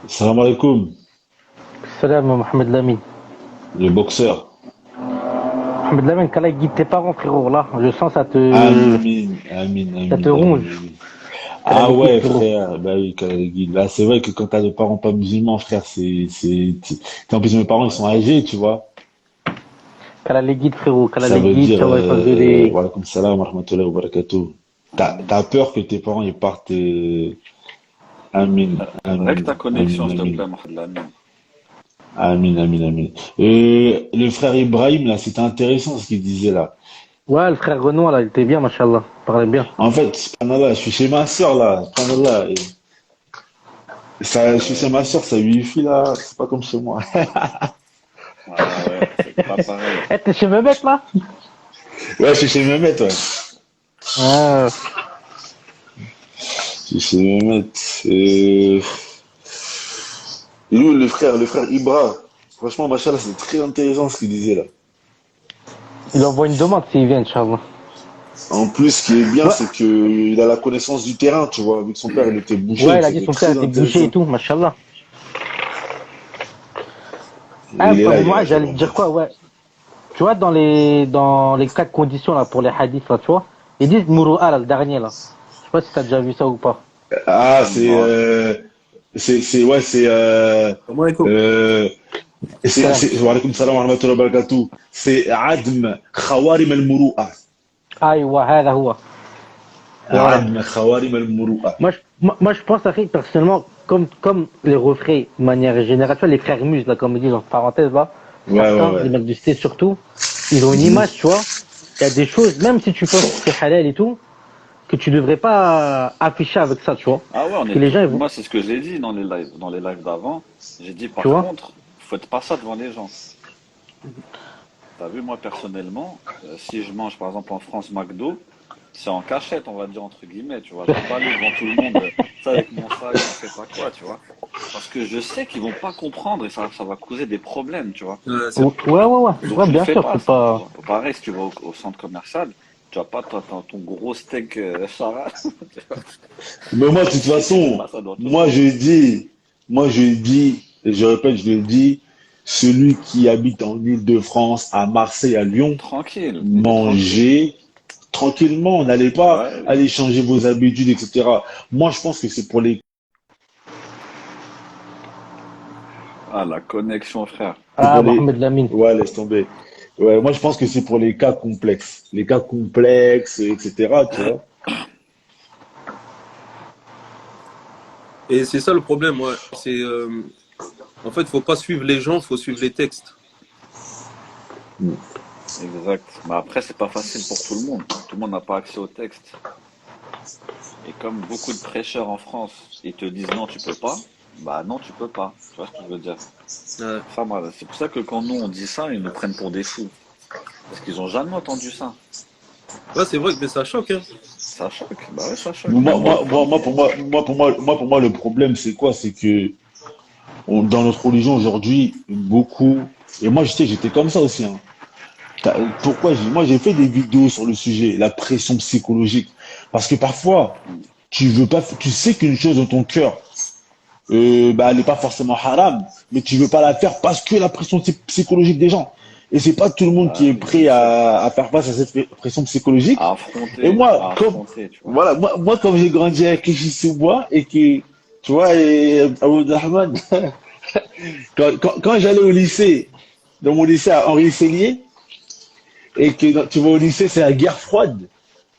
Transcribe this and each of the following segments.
Salam alaikum, Salam Mohamed Lamine. le boxeur. Mohamed Lamine, qu'Allah guide tes parents, frérot. Là, je sens Amin, amin, ça amin, te amin, ronge. amin. Qu'Allah Ah les guide, ouais, frérot. frère, bah oui, Khaled. Là, c'est vrai que quand t'as des parents pas musulmans, frère, en plus, mes parents, ils sont âgés, tu vois. Qu'Allah les guide, frérot. Qu'Allah Ça les veut guide, dire, qu'Allah fasse de les. wa alaykoum salam wa rahmatullahi wa barakatuh. T'as peur que tes parents, ils partent, amin, Règle amin, ta connexion, amin, s'il te amin. plaît, Mohamed Lamine. Amin, amin, amin. Et le frère Ibrahim, là, c'était intéressant ce qu'il disait là. Ouais, le frère Renoir, là, il était bien, machallah. Il parlait bien. En fait, subhanallah, je suis chez ma soeur là, subhanallah. Ça, je suis chez ma soeur, ça wifi là, c'est pas comme chez moi. Ah ouais, c'est pas pareil. Eh, t'es chez Mehmet, là? Ouais, je suis chez Mehmet, ouais. Ah, Je suis chez Mehmet. Et... et lui, le frère Ibra, franchement, machallah, c'est très intéressant ce qu'il disait là. il envoie une demande s'il vient, Inch'Allah. En plus, ce qui est bien, Ouais, c'est qu'il a la connaissance du terrain, tu vois, vu que son père, il était boucher, ouais, donc il a dit c'était son père très était bouché et intéressant. tout, machallah. Ah, Il est là, il est moi, là, je j'allais vais te dire l'envoyer. quoi, ouais. Tu vois, dans les quatre conditions, là, pour les hadiths, là, tu vois, ils disent Mourou'a, là, le dernier, là. Je sais pas si t'as déjà vu ça ou pas. Ah, Non. ouais, c'est, Comment écho? euh, Salam. wa alaykoum salam wa rahmatullahi wa barakatuh. C'est Adm Khawarim al-Muru'a. Aïwa, هذا هو. Voilà. Adm Khawarim al-Muru'a. Moi, je pense, Afrik, personnellement, comme les refraits, de manière générale, tu vois, les frères Muses, là, comme ils disent, entre parenthèses, là, Ouais, ouais, certains, les ouais. mecs du C surtout, ils ont une Mhm. image, tu vois. Il y a des choses, même si tu penses que c'est halal et tout, que tu devrais pas afficher avec ça, tu vois. Ah ouais, Parce que les gens, ils vont, moi, c'est ce que j'ai dit dans les lives. Dans les lives d'avant, j'ai dit tu par vois. contre, faites pas ça devant les gens. T'as vu, moi, personnellement, si je mange, par exemple, en France, McDo, c'est en cachette, on va dire, entre guillemets, tu vois. Je vais pas aller devant tout le monde, ça avec mon sac, je sais pas quoi, tu vois. Parce que je sais qu'ils vont pas comprendre et ça va causer des problèmes, tu vois. C'est Ouais, ouais, ouais. Donc Ouais, tu le bien fais sûr, pas c'est ça, tu pas. vois. Pareil, si tu vas au centre commercial, tu vas pas ton gros steak Chara. Mais moi, de toute Tu fais façon, pas ça devant tout le moi, monde. je dis, moi, je dis, et je répète, je le dis, celui qui habite en Île-de-France, à Marseille, à Lyon, Tranquille, il est tranquille. mangez tranquillement. N'allez pas Ouais, oui. aller changer vos habitudes, etc. Moi, je pense que c'est pour les, Ah, la connexion, frère. Ah, pour les, Mohamed Lamine. ouais, laisse tomber. Ouais, moi, je pense que c'est pour les cas complexes. Les cas complexes, etc., tu vois. Et c'est ça le problème, ouais. En fait, faut pas suivre les gens, faut suivre les textes. Exact. Mais après, c'est pas facile pour tout le monde. Tout le monde n'a pas accès au texte. Et comme beaucoup de prêcheurs en France, ils te disent non, tu peux pas, bah non, tu peux pas. Tu vois ce que je veux dire? Ouais, Ça, moi, c'est pour ça que quand nous on dit ça, ils nous prennent pour des fous. Parce qu'ils ont jamais entendu ça. ouais, c'est vrai que mais ça choque, hein. Ça choque. Bah ouais, ça choque. Moi, Même moi, moi, le moi, moi, premier. pour moi, le problème, c'est quoi? C'est que dans notre religion aujourd'hui, beaucoup, et moi, je sais, j'étais comme ça aussi, hein. Pourquoi moi, j'ai fait des vidéos sur le sujet, la pression psychologique. Parce que parfois, Mm. tu veux pas, tu sais qu'une chose dans ton cœur, bah, elle n'est pas forcément haram, mais tu veux pas la faire parce que la pression psychologique des gens. Et c'est pas tout le monde qui Bah est oui, bien prêt sûr. à faire face à cette pression psychologique. Et moi, À comme, affronter, tu vois. voilà, moi, comme j'ai grandi avec les sous bois et que, tu vois, et Abdelrahman, quand j'allais au lycée, dans mon lycée à Henri Sellier, et que tu vas au lycée, c'est la guerre froide.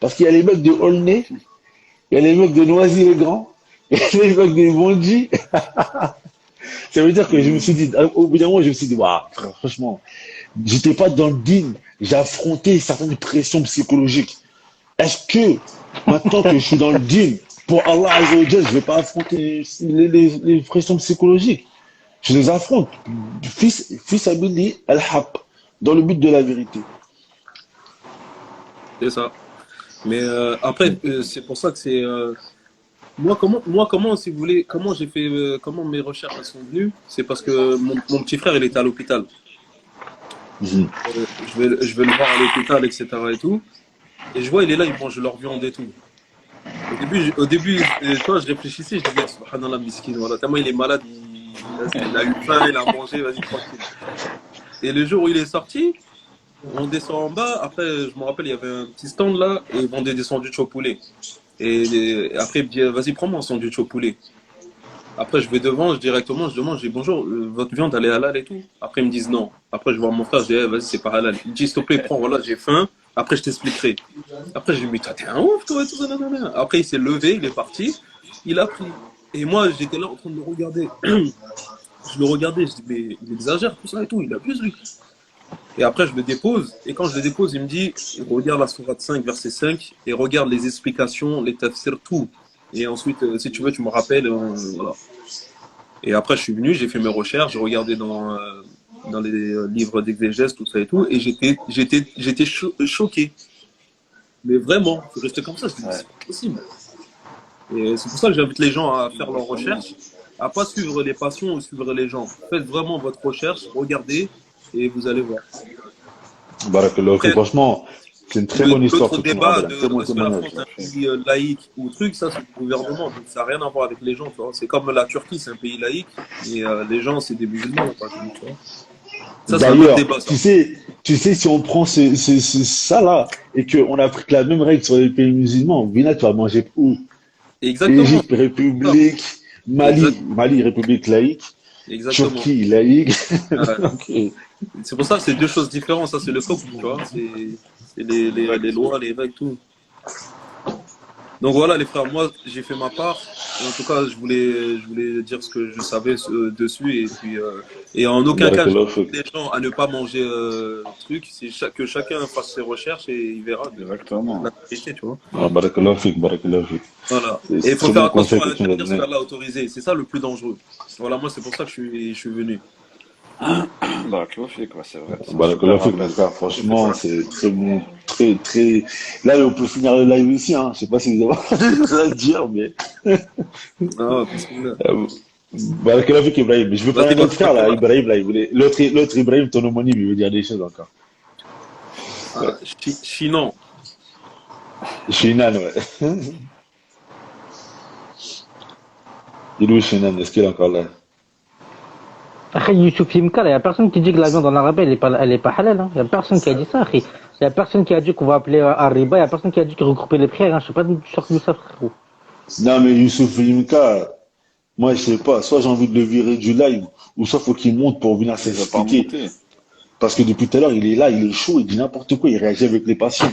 Parce qu'il y a les mecs de Aulnay, il y a les mecs de Noisy-le-Grand, il y a les mecs de Bondy. Ça veut dire que je me suis Mm. dit, au bout d'un moment, je me suis dit, waouh, franchement, j'étais pas dans le digne, j'ai affronté certaines pressions psychologiques. Est-ce que maintenant que je suis dans le deal, pour Allah Azzawajal, je vais pas affronter les pressions psychologiques. Je les affronte. Fils Abidi al-Haq, dans le but de la vérité. C'est ça. Mais après, c'est pour ça que c'est. Moi, comment, si vous voulez, comment j'ai fait, comment mes recherches elles sont venues, c'est parce que mon petit frère, il était à l'hôpital. Mhm. Je vais le voir à l'hôpital, etc. et tout. Et je vois, il est là, il mange leur viande et tout. Au début, tu vois, je réfléchissais, je disais, subhanallah, miskin, voilà, tellement il est malade, Il a eu faim, il a mangé, vas-y, tranquille. Et le jour où il est sorti, on descend en bas. Après, je me rappelle, il y avait un petit stand là et ils vendaient des sandwichs au poulet. Et après, il me dit, vas-y, prends-moi un sandwich au poulet. Après, je vais devant, directement, je demande, je dis bonjour, votre viande, elle est halal et tout. Après, ils me disent non. Après, je vois mon frère, je dis, vas-y, c'est pas halal. Il me dit, s'il te plaît, prends, voilà, j'ai faim. Après, je t'expliquerai. Après, je lui dis, mais toi, t'es un ouf, toi, et tout ça, nanana. Après, il s'est levé, il est parti, il a pris. Et moi, j'étais là en train de le regarder. Je le regardais, je dis, mais il exagère tout ça et tout, il abuse lui. Et après, je le dépose. Et quand je le dépose, il me dit, regarde la sourate 5, verset 5, et regarde les explications, les tafsirs, tout. Et ensuite, si tu veux, tu me rappelles. Voilà. Et après, je suis venu, j'ai fait mes recherches, j'ai regardé dans les livres d'exégèse, tout ça et tout, et j'étais choqué. Mais vraiment, je restais comme ça, je me dis, Ouais. c'est pas possible. Et c'est pour ça que j'invite les gens à faire leurs Exactement. recherches, à pas suivre les passions ou suivre les gens. Faites vraiment votre recherche, regardez, et vous allez voir. Barakallahu fik. Après, Franchement, c'est une très bonne histoire l'autre que tu me débat rappelles. Un de très bon est-ce que la témoignage. France est un pays laïque ou truc, ça c'est le gouvernement, donc ça n'a rien à voir avec les gens. Tu vois. C'est comme la Turquie, c'est un pays laïque, et les gens c'est des musulmans. Quoi, tu vois. Ça c'est un autre D'ailleurs, débat. Ça. tu sais, si on prend ça là et qu'on applique la même règle sur les pays musulmans, Vina, tu vas manger où? Exactement. Égypte, République, Exact, Mali, République laïque, exactement. Turquie, laïque. Euh, Donc, c'est pour ça que c'est deux choses différentes. Ça c'est le peuple, tu vois. C'est les lois, les règles, tout. Donc voilà les frères, moi j'ai fait ma part. Et en tout cas, je voulais dire ce que je savais dessus et en aucun cas barakallahu j'invite fik. les gens à ne pas manger truc. C'est que chacun fasse ses recherches et il verra la Exactement. vérité, tu vois. Ah, barakallahu fik, barakallahu fik. Voilà. Et C'est il un faut très faire bon attention conseil à que tu nous as interdire ce donné. qu'Allah a autorisé. C'est ça le plus dangereux. Voilà, moi c'est pour ça que je suis venu. Bah, Clofik, ouais, c'est vrai. C'est un super Barakallahu fik, rappel. mon frère. J'ai fait Franchement, ça. c'est très bon, très, très. Là, on peut finir le live ici, hein. Je sais pas si vous avez quelque chose à dire, mais. Ah, bismillah. Euh, Barakallahu fik, Ibrahim. Je veux parler Vas-y, à notre continue à frère, là, parler. Ibrahim, là. L'autre Ibrahim, ton homonyme, il veut dire des choses encore. Ah, Chinon. Shinan, ouais. Il est où, Shinan? Est-ce qu'il est encore là? Après, Youssouf Yimka, il n'y a personne qui dit que la viande en arabe, elle est pas halal. Il n'y a personne qui a dit ça, il n'y a personne qui a dit qu'on va appeler à riba, il n'y a personne qui a dit qu'il regrouper les prières. Je sais pas d'où tu sors de ça, frérot. Non, mais Youssouf Limka, moi, je sais pas. Soit j'ai envie de le virer du live, ou soit faut qu'il monte pour venir Il va pas s'expliquer. monter. Parce que depuis tout à l'heure, il est là, il est chaud, il dit n'importe quoi, il réagit avec les passions.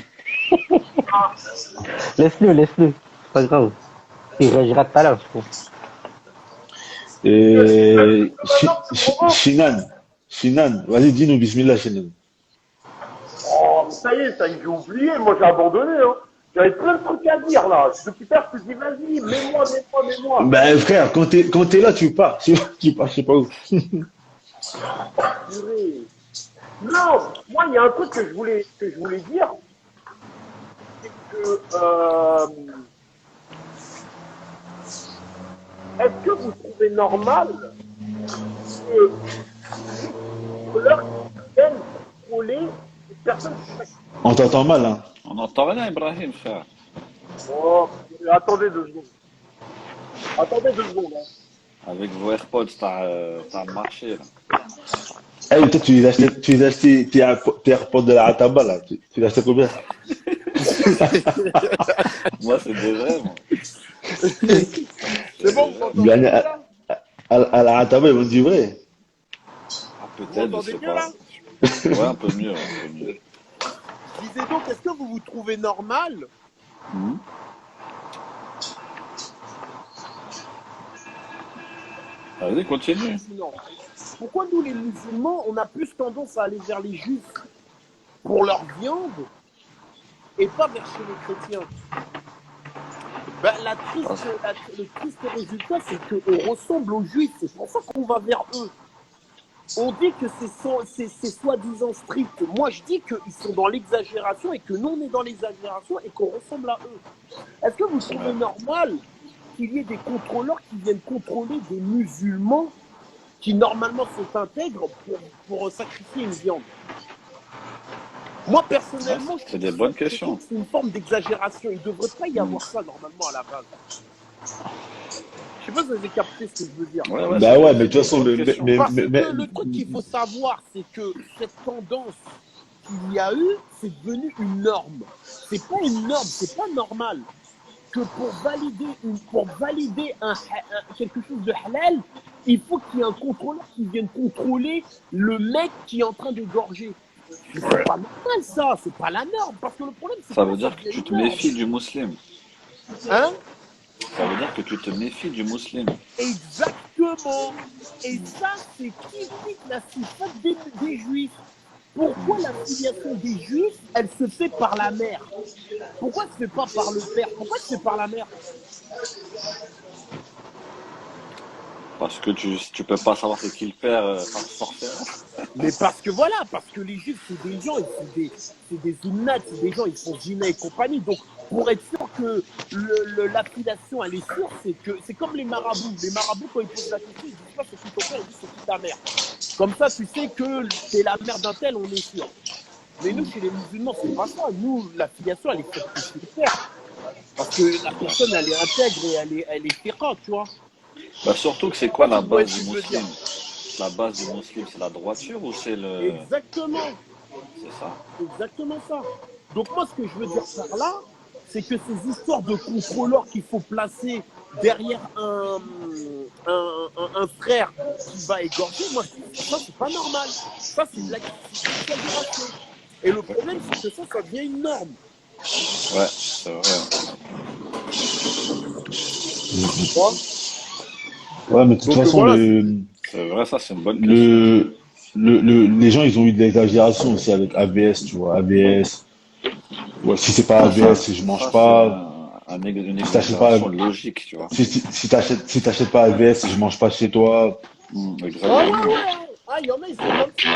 Laisse-le. C'est pas grave. Il réagira tout à l'heure, je pense. Et Shinan, vas-y, dis-nous, bismillah, Shinan. Oh, mais ça y est, j'ai oublié, moi j'ai abandonné. Hein. J'avais plein de trucs à dire là. Depuis tard, je te dis, vas-y, mets-moi. Ben, frère, quand t'es là, tu pars. Tu pars, je sais pas où. Purée. Non, moi il y a un truc que je voulais dire, c'est que est-ce que vous trouvez normal que l'heure vienne contrôler les personnes qui... On t'entend mal, hein. On n'entend rien, Ibrahim, frère. Oh, attendez 2 secondes. Hein. Avec vos AirPods, t'as marché, là. Eh, toi, tu les as acheté tes AirPods de la Ataba, là. Tu les as acheté combien? Moi, c'est des vrais, moi. C'est bon, vous m'entendez Gagné bien là? à la Ataba, ils m'ont dit vrai. Ah, Vous peut-être, je m'entendez sais bien pas. là? Ouais, un peu mieux, un peu mieux. Je disais donc, est-ce que vous trouvez normal Hmm. Vas-y, continue. Non. Pourquoi nous les musulmans, on a plus tendance à aller vers les juifs pour leur viande et pas vers chez les chrétiens? Ben, le triste résultat, c'est qu'on ressemble aux juifs. C'est pour ça qu'on va vers eux. On dit que c'est soi-disant strict. Moi, je dis qu'ils sont dans l'exagération et que nous, on est dans l'exagération et qu'on ressemble à eux. Est-ce que vous trouvez normal qu'il y ait des contrôleurs qui viennent contrôler des musulmans qui, normalement, sont intègres pour sacrifier une viande? Moi, personnellement, je C'est trouve des ça- bonnes je trouve questions. que c'est une forme d'exagération. Il ne devrait pas y avoir ça, normalement, à la base. Je sais pas si vous avez capté ce que je veux dire. Ouais, ouais, Bah c'est ouais, c'est mais de toute une façon, bonne question. Parce que le truc qu'il faut savoir, c'est que cette tendance qu'il y a eu, c'est devenu une norme. C'est pas une norme, c'est pas normal que pour valider quelque chose de halal, il faut qu'il y ait un contrôleur qui vienne contrôler le mec qui est en train d'égorger. Mais c'est pas normal ça, c'est pas la norme. Parce que le problème, c'est Ça que veut là, ça dire que devient tu te une norme. méfies du musulman. Hein? Ça veut dire que tu te méfies du musulman. Exactement. Et ça, c'est typique la sifat des juifs. Pourquoi la filiation des juifs, elle se fait par la mère? Pourquoi elle se fait pas par le père? Pourquoi elle se fait par la mère? Parce que tu peux pas savoir c'est qui le père forcément. Mais parce que voilà, parce que les juifs, c'est des gens, c'est des umnats, c'est des gens, ils font zina et compagnie. Donc, pour être sûr que l'affiliation, elle est sûre, c'est comme les marabouts. Les marabouts, quand ils posent la question, ils disent pas c'est qui ton père, ils disent c'est qui ta mère. Comme ça, tu sais que t'es la mère d'un tel, on est sûr. Mais nous, chez les musulmans, c'est pas ça. Nous, l'affiliation, elle est faite chez le père. Parce que la personne, elle est intègre et elle est fiqa, tu vois. Bah surtout que c'est quoi la Tu vois base ce du que je veux dire? musulman? La base du musulman, c'est la droiture ou c'est le... Exactement. C'est ça. Exactement ça. Donc moi, ce que je veux dire par là, c'est que ces histoires de contrôleurs qu'il faut placer derrière un frère qui va égorger, moi, ça, c'est pas normal. Ça, c'est de l'exagération. Et le problème, c'est que ça devient une norme. Ouais, c'est vrai. Tu vois? ouais, mais de toute Donc façon, voilà, C'est vrai, ça c'est une bonne question. les gens, ils ont eu de l'exagération aussi avec AVS, tu vois. AVS. Ouais, si c'est pas AVS, je mange Ça, c'est pas. une Si t'achètes pas, exagération logique, tu vois. si t'achètes pas AVS, je mange pas chez toi. ah Exactement. ouais. Ah, il y en a, ils sont comme ça.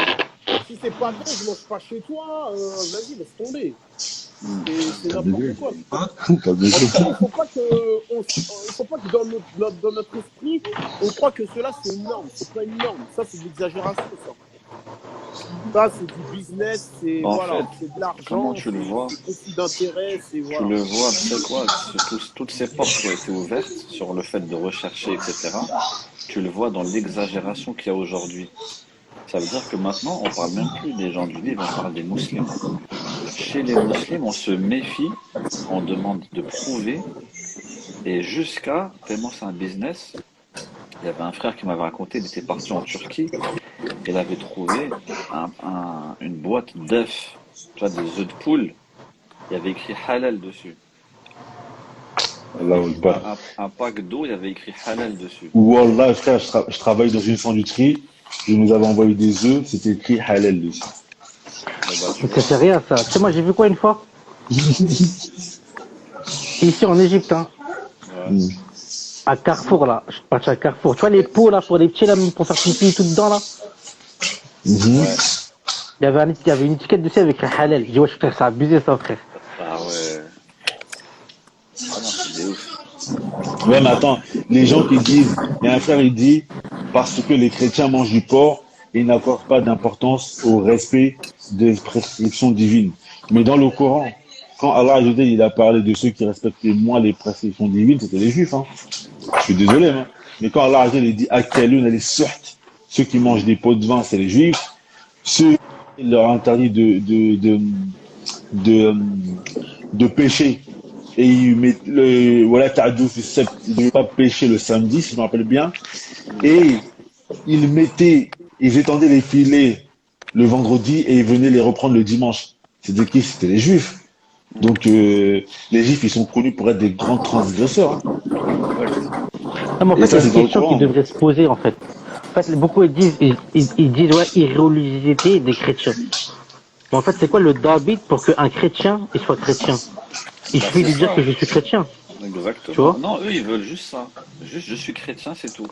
Si c'est pas bien, je mange pas chez toi, vas-y, laisse tomber. C'est n'importe quoi. En tout cas, il faut pas que dans notre esprit, on croit que cela c'est une norme. C'est pas une norme. Ça, c'est de l'exagération, ça. Ça, c'est du business, c'est En voilà, fait, c'est de comment l'argent, tu le vois? c'est conflit d'intérêt, c'est Tu voilà. le vois, tu sais quoi? Toutes ces portes qui ont été ouvertes sur le fait de rechercher, etc. Tu le vois dans l'exagération qu'il y a aujourd'hui. Ça veut dire que maintenant, on parle même plus des gens du livre, on parle des musulmans. Chez les musulmans, on se méfie, on demande de prouver, et jusqu'à, tellement c'est un business, il y avait un frère qui m'avait raconté, il était parti en Turquie, il avait trouvé une boîte d'œufs, tu vois, des œufs de poule, il y avait écrit halal dessus. Là, on pas. Un pack d'eau, il y avait écrit halal dessus. Wallah, frère, je travaille dans une sandwicherie. Je nous avais envoyé des œufs, c'était écrit halal dessus. Et bah, tu Mais ça vois. c'est rien ça. Tu sais, moi j'ai vu quoi une fois? Ici en Égypte, hein. Ouais. À Carrefour là. Je suis parti à Carrefour. Tu vois les pots là pour les petits là, pour faire pipi tout dedans là? Ouais. Il y avait une étiquette dessus avec halal. Je dis ouais frère, c'est abusé ça frère. Ah ouais. Ah non, c'est des ouf. Ouais, mais attends, les gens qui disent, il y a un frère, il dit, parce que les chrétiens mangent du porc, ils n'accordent pas d'importance au respect des prescriptions divines. Mais dans le Coran, quand Allah Azzawajal, il a parlé de ceux qui respectaient moins les prescriptions divines, c'était les juifs, hein. Je suis désolé, hein. Mais quand Allah Azzawajal, il dit, Akalun, les sortes, ceux qui mangent des pots de vin, c'est les juifs. Ceux qui leur interdit de, de pécher, et il met le voilà ta'dou fi sabt, il ne pas pêcher le samedi si je me rappelle bien, et ils étendaient les filets le vendredi et ils venaient les reprendre le dimanche. C'était qui? C'était les juifs. Donc les juifs, ils sont connus pour être des grands transgresseurs, hein. Exact. Non, mais en Et fait, il y ça, a c'est une dans le question qui Coran. devrait se poser en fait. En fait, beaucoup ils disent ouais, irreligiosité des chrétiens. Mais en fait, c'est quoi le dabit pour qu'un chrétien il soit chrétien? Il Bah, suffit c'est de dire ça. que je suis chrétien, tu Exactement. vois? Non, eux, ils veulent juste ça. Juste, je suis chrétien, c'est tout.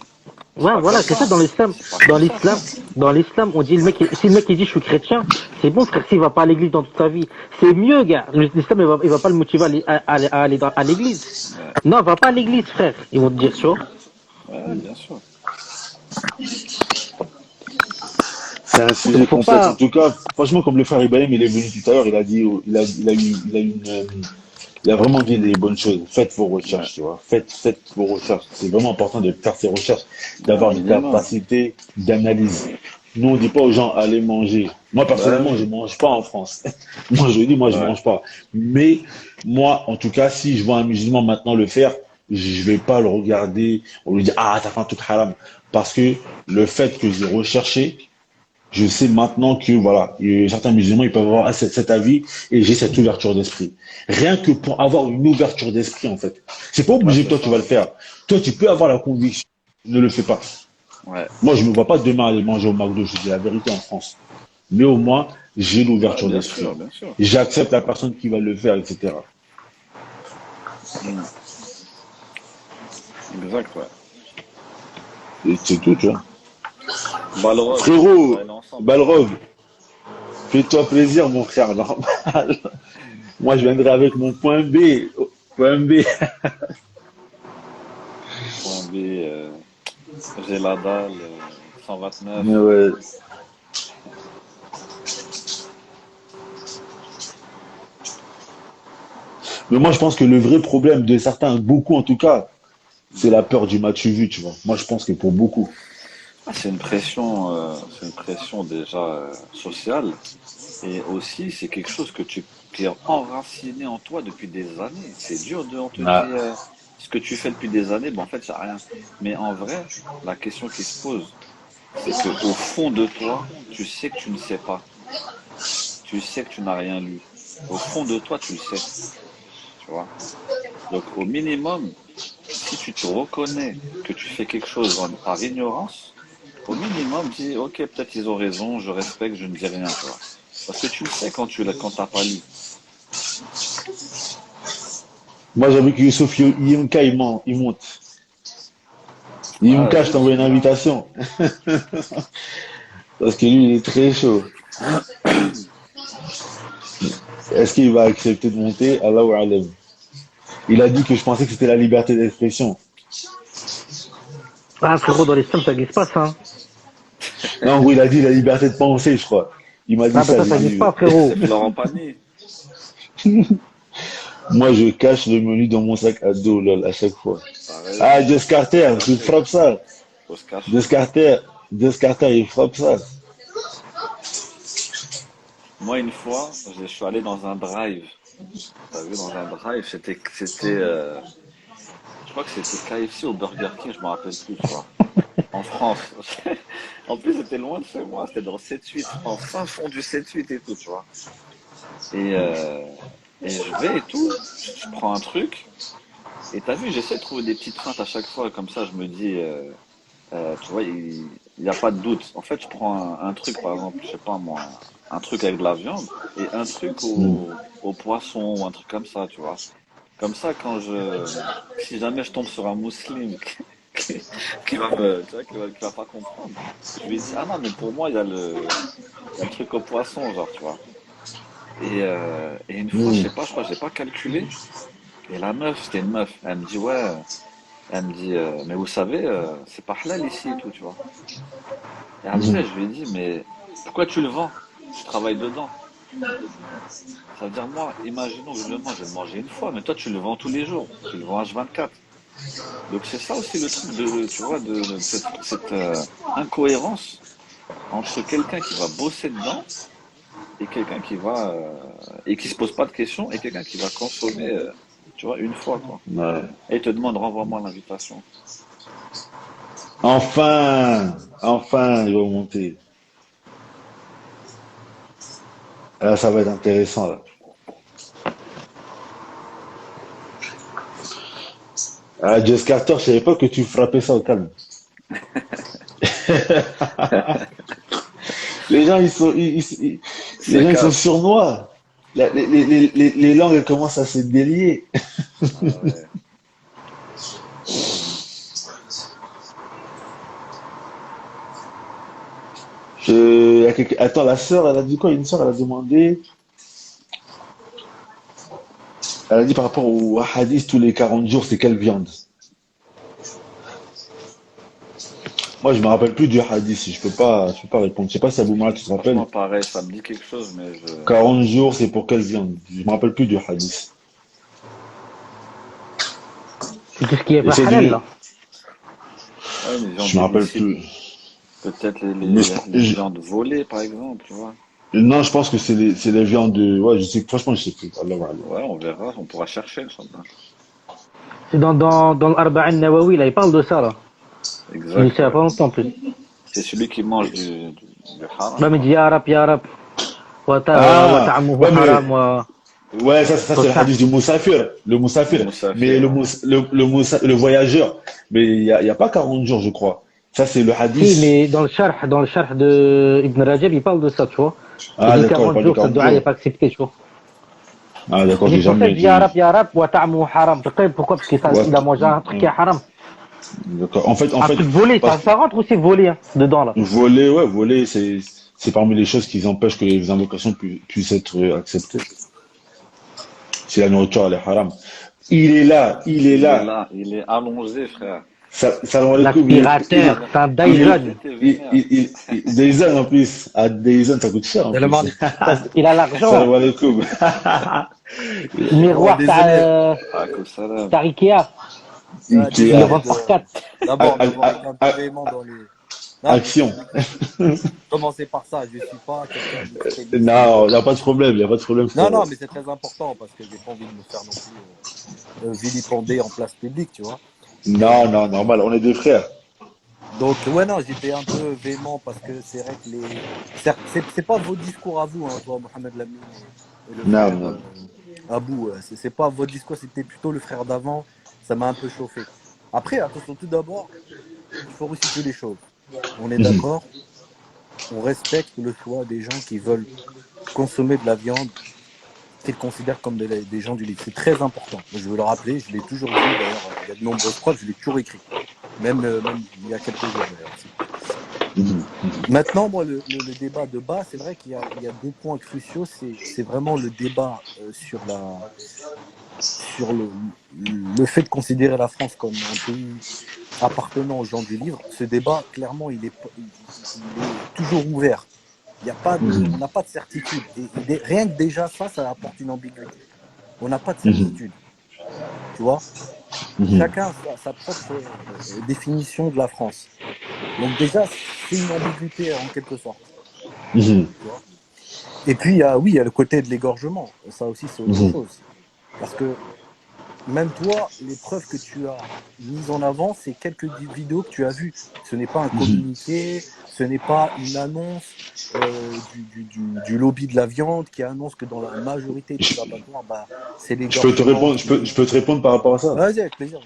C'est Ouais, pas voilà, comme c'est ça ça. dans l'islam. C'est pas Dans comme ça, l'islam, frère. dans l'islam, on dit si le mec il dit je suis chrétien, c'est bon frère, s'il va pas à l'église dans toute sa vie, c'est mieux gars. L'islam il va pas le motiver à aller à l'église. Ouais, Non, va pas à l'église frère. Ils vont te dire tu vois. ouais, bien sûr. C'est un Donc sujet faut complexe. En pas. tout cas, franchement, comme le frère Ibrahim, il est venu tout à l'heure, il a dit, il a une, Il y a vraiment dit des bonnes choses. Faites vos Ouais, recherches, tu vois. Faites vos recherches. C'est vraiment important de faire ses recherches, ouais, un d'avoir une minimum. capacité d'analyse. Nous, on dit pas aux gens, allez manger. Moi, Bah personnellement, je oui. mange pas en France. Moi, je dis, moi, je Ouais, mange pas. Mais, moi, en tout cas, si je vois un musulman maintenant le faire, je vais pas le regarder. On lui dit, ah, t'as fait un truc haram. Parce que le fait que j'ai recherché, je sais maintenant que voilà, certains musulmans ils peuvent avoir cet avis et j'ai cette ouverture d'esprit. Rien que pour avoir une ouverture d'esprit en fait. C'est pas ouais, obligé que c'est toi tu ça. vas le faire. Toi tu peux avoir la conviction, ne le fais pas. Ouais, Moi je me vois pas demain aller manger au McDo, je dis la vérité en France. Mais au moins j'ai ouais, l'ouverture bien d'esprit. sûr, bien sûr. J'accepte la personne qui va le faire, etc. Hmm, exact, ouais. Et c'est tout, tu vois. Balrog, on va Frérot, aller ensemble alors. Balrog, fais-toi plaisir mon frère, normal. Moi je viendrai avec mon point B. Point B. Point B, j'ai la dalle, 129. Mais ouais. Mais moi, je pense que le vrai problème de certains, beaucoup en tout cas, c'est la peur du match vu, tu vois. Moi, je pense que pour beaucoup. Ah, c'est une pression déjà sociale. Et aussi, c'est quelque chose qui est enraciné en toi depuis des années. C'est dur de, on te dit Ah. ce que tu fais depuis des années, ben en fait, c'est rien. Mais en vrai, la question qui se pose, c'est que au fond de toi, tu sais que tu ne sais pas. Tu sais que tu n'as rien lu. Au fond de toi, tu le sais, tu vois. Donc, au minimum, si tu te reconnais que tu fais quelque chose par ignorance, au minimum, dis, ok, peut-être ils ont raison, je respecte, je ne dis rien, tu vois. Parce que tu le sais quand t'as pas lu. Moi, j'avais que Youssouf Yimka, il monte. Ah, Yimka, je t'envoie une Youssouf, invitation. Parce que lui, il est très chaud. Est-ce qu'il va accepter de monter? Allahu alam. Il a dit que je pensais que c'était la liberté d'expression. Ah, frérot, dans l'islam, ça n'existe pas ça, hein. Non, en gros, il a dit la liberté de penser, je crois. Il m'a dit Ah, bah ça, ça, j'ai ça n'existe dit. pas, c'est frérot. Florent Pagny. Moi, je cache le menu dans mon sac à dos, lol, à chaque fois. T'as Ah, raison. Just Faut se Carter, tu cacher. frappes ça. Faut se cacher. Just Carter, Just Carter, il frappe ça. Moi, une fois, je suis allé dans un drive. T'as vu, dans un drive, je crois que c'était KFC ou Burger King, je me rappelle plus, tu vois. En France. En plus, c'était loin de chez moi. C'était dans le 7-8, en fin fond du 7-8 et tout, tu vois. Et, euh, et je vais et tout. Je prends un truc. Et t'as vu, j'essaie de trouver des petites feintes à chaque fois. Comme ça, je me dis, tu vois, il n'y a pas de doute. En fait, je prends un truc, par exemple, je sais pas moi, un truc avec de la viande et un truc au poisson ou un truc comme ça, tu vois. Comme ça, si jamais je tombe sur un musulman qui, qui va me, tu vois, qui va pas comprendre, je lui dis, ah non, mais pour moi, il y a le truc au poisson, genre, tu vois. Et une fois, je Hmm. sais pas, je crois, j'ai pas calculé. Et la meuf, c'était une meuf. Elle me dit, ouais, elle me dit, mais vous savez, c'est pas halal ici et tout, tu vois. Et après, je lui ai dit, mais pourquoi tu le vends? Tu travailles dedans. Ça veut dire, moi, imaginons que je le mange, je vais le manger une fois, mais toi, tu le vends tous les jours. Tu le vends H24. Donc, c'est ça aussi le truc tu vois, de cette incohérence entre quelqu'un qui va bosser dedans et quelqu'un et qui se pose pas de questions et quelqu'un qui va consommer, tu vois, une fois, quoi. Ouais. Et il te demande, renvoie-moi l'invitation. Enfin, enfin, il va monter. Là, ça va être intéressant, là. Ah, Just Carter, je savais pas que tu frappais ça au calme. Les gens, les Ça gens, ils sont capte. sournois. Les langues, elles commencent à se délier. Ah ouais. Attends, la sœur, elle a dit quoi? Une sœur, elle a demandé. Elle a dit par rapport au hadith, tous les 40 jours, c'est quelle viande? Moi, je me rappelle plus du hadith. Je peux pas répondre. Je sais pas si Abou Mara, tu te rappelles. Franchement, pareil, ça me dit quelque chose, mais 40 jours, c'est pour quelle viande? Je me rappelle plus du hadith. Tout ce qui est Et pas c'est halal, du. là. Ouais, mais viande Je me rappelle illicite. plus. Peut-être Mais les viandes volées, par exemple, tu vois. non, je pense que c'est les viandes de. Ouais, je sais, franchement, je sais plus. Allah wa alam. Ouais, on verra, on pourra chercher, Inch'Allah. C'est dans l'Arba'in Nawawi, là, il parle de ça, là. Il dit Exact, ça il y a ouais. pas longtemps, en plus. C'est celui qui mange du haram, Bah, mais quoi. dit Ya Rab, wa Ah, ta'amuhu ouais, mais. haram, wa Ouais, ça c'est le ça. hadith du Moussafir. Le Le Moussafir. Mais moussafir, ouais. le voyageur. Mais il y a pas 40 jours, je crois. Ça, c'est le Si, hadith. mais dans le sharh de Ibn Rajab, il parle de ça, tu vois. Il Ah, dit d'accord, il 40 parle de jours, ce 40 dua n'est jours. pas accepté, tu vois. Ah, d'accord, Et j'ai c'est pour ça jamais qu'il dit été. Ya Rab, wa ta'amuhu haram. Pourquoi? Parce Ouais, qu'il a mangé un truc qui est haram. d'accord. En Un fait, truc volé, parce ça rentre aussi volé, hein, dedans, là. que voler, ouais, voler, c'est parmi les choses qui empêchent que les invocations puissent être acceptées. Si la nourriture, elle est haram. Il est Il est là. là, il est allongé, frère. Salam alaikum, L'aspirateur, c'est un il est, Dyson. T'es vénère. Dyson en plus. À Dyson, ça coûte cher en Salam plus. alaikum. Il a Salam l'argent. alaikum. Bon, Miroir, désolé. Alaykoum salam. t'as Ikea. Ils le Ikea. Désolé vendent par 4. d'abord d'avoir A- été un peu a- véhément dans les. Non, mais Action. commencez par ça. Je suis pas quelqu'un d'extrémiste. Non, il n'y a pas de problème, il n'y a pas de problème, Non, frérot. mais c'est très important parce que j'ai pas envie de me faire non plus vilipender en place publique, tu vois. Non, non, normal, on est des frères. Donc, ouais, non, j'étais un peu véhément parce que c'est vrai que c'est pas vos discours à vous, hein, toi, Mohamed Lamine et le Non, frère non. Abou. C'est pas votre discours, c'était plutôt le frère d'avant. Ça m'a un peu chauffé. Après, attention, tout d'abord, il faut resituer les choses. On est d'accord, on respecte le choix des gens qui veulent consommer de la viande qu'ils considèrent comme des gens du livre. C'est très important. Je veux le rappeler, je l'ai toujours dit, d'ailleurs, il y a de nombreuses preuves, je l'ai toujours écrit. Même il y a quelques jours, d'ailleurs. Maintenant, moi, le débat de bas, c'est vrai qu'il y a deux points cruciaux. C'est vraiment le débat sur le fait de considérer la France comme un pays appartenant aux gens du livre. Ce débat, clairement, il est toujours ouvert. On n'a pas de certitude. Et rien que déjà ça apporte une ambiguïté. On n'a pas de certitude. Tu vois, chacun a sa propre définition de la France. Donc déjà, c'est une ambiguïté en quelque sorte. Tu vois. Et puis, il y a le côté de l'égorgement. Ça aussi, c'est autre chose. Parce que même toi, les preuves que tu as mises en avant, c'est quelques vidéos que tu as vues. Ce n'est pas un communiqué, ce n'est pas une annonce du lobby de la viande qui annonce que dans la majorité des abattoirs, c'est l'égorgement. Je peux te répondre par rapport à ça. Vas-y, avec plaisir.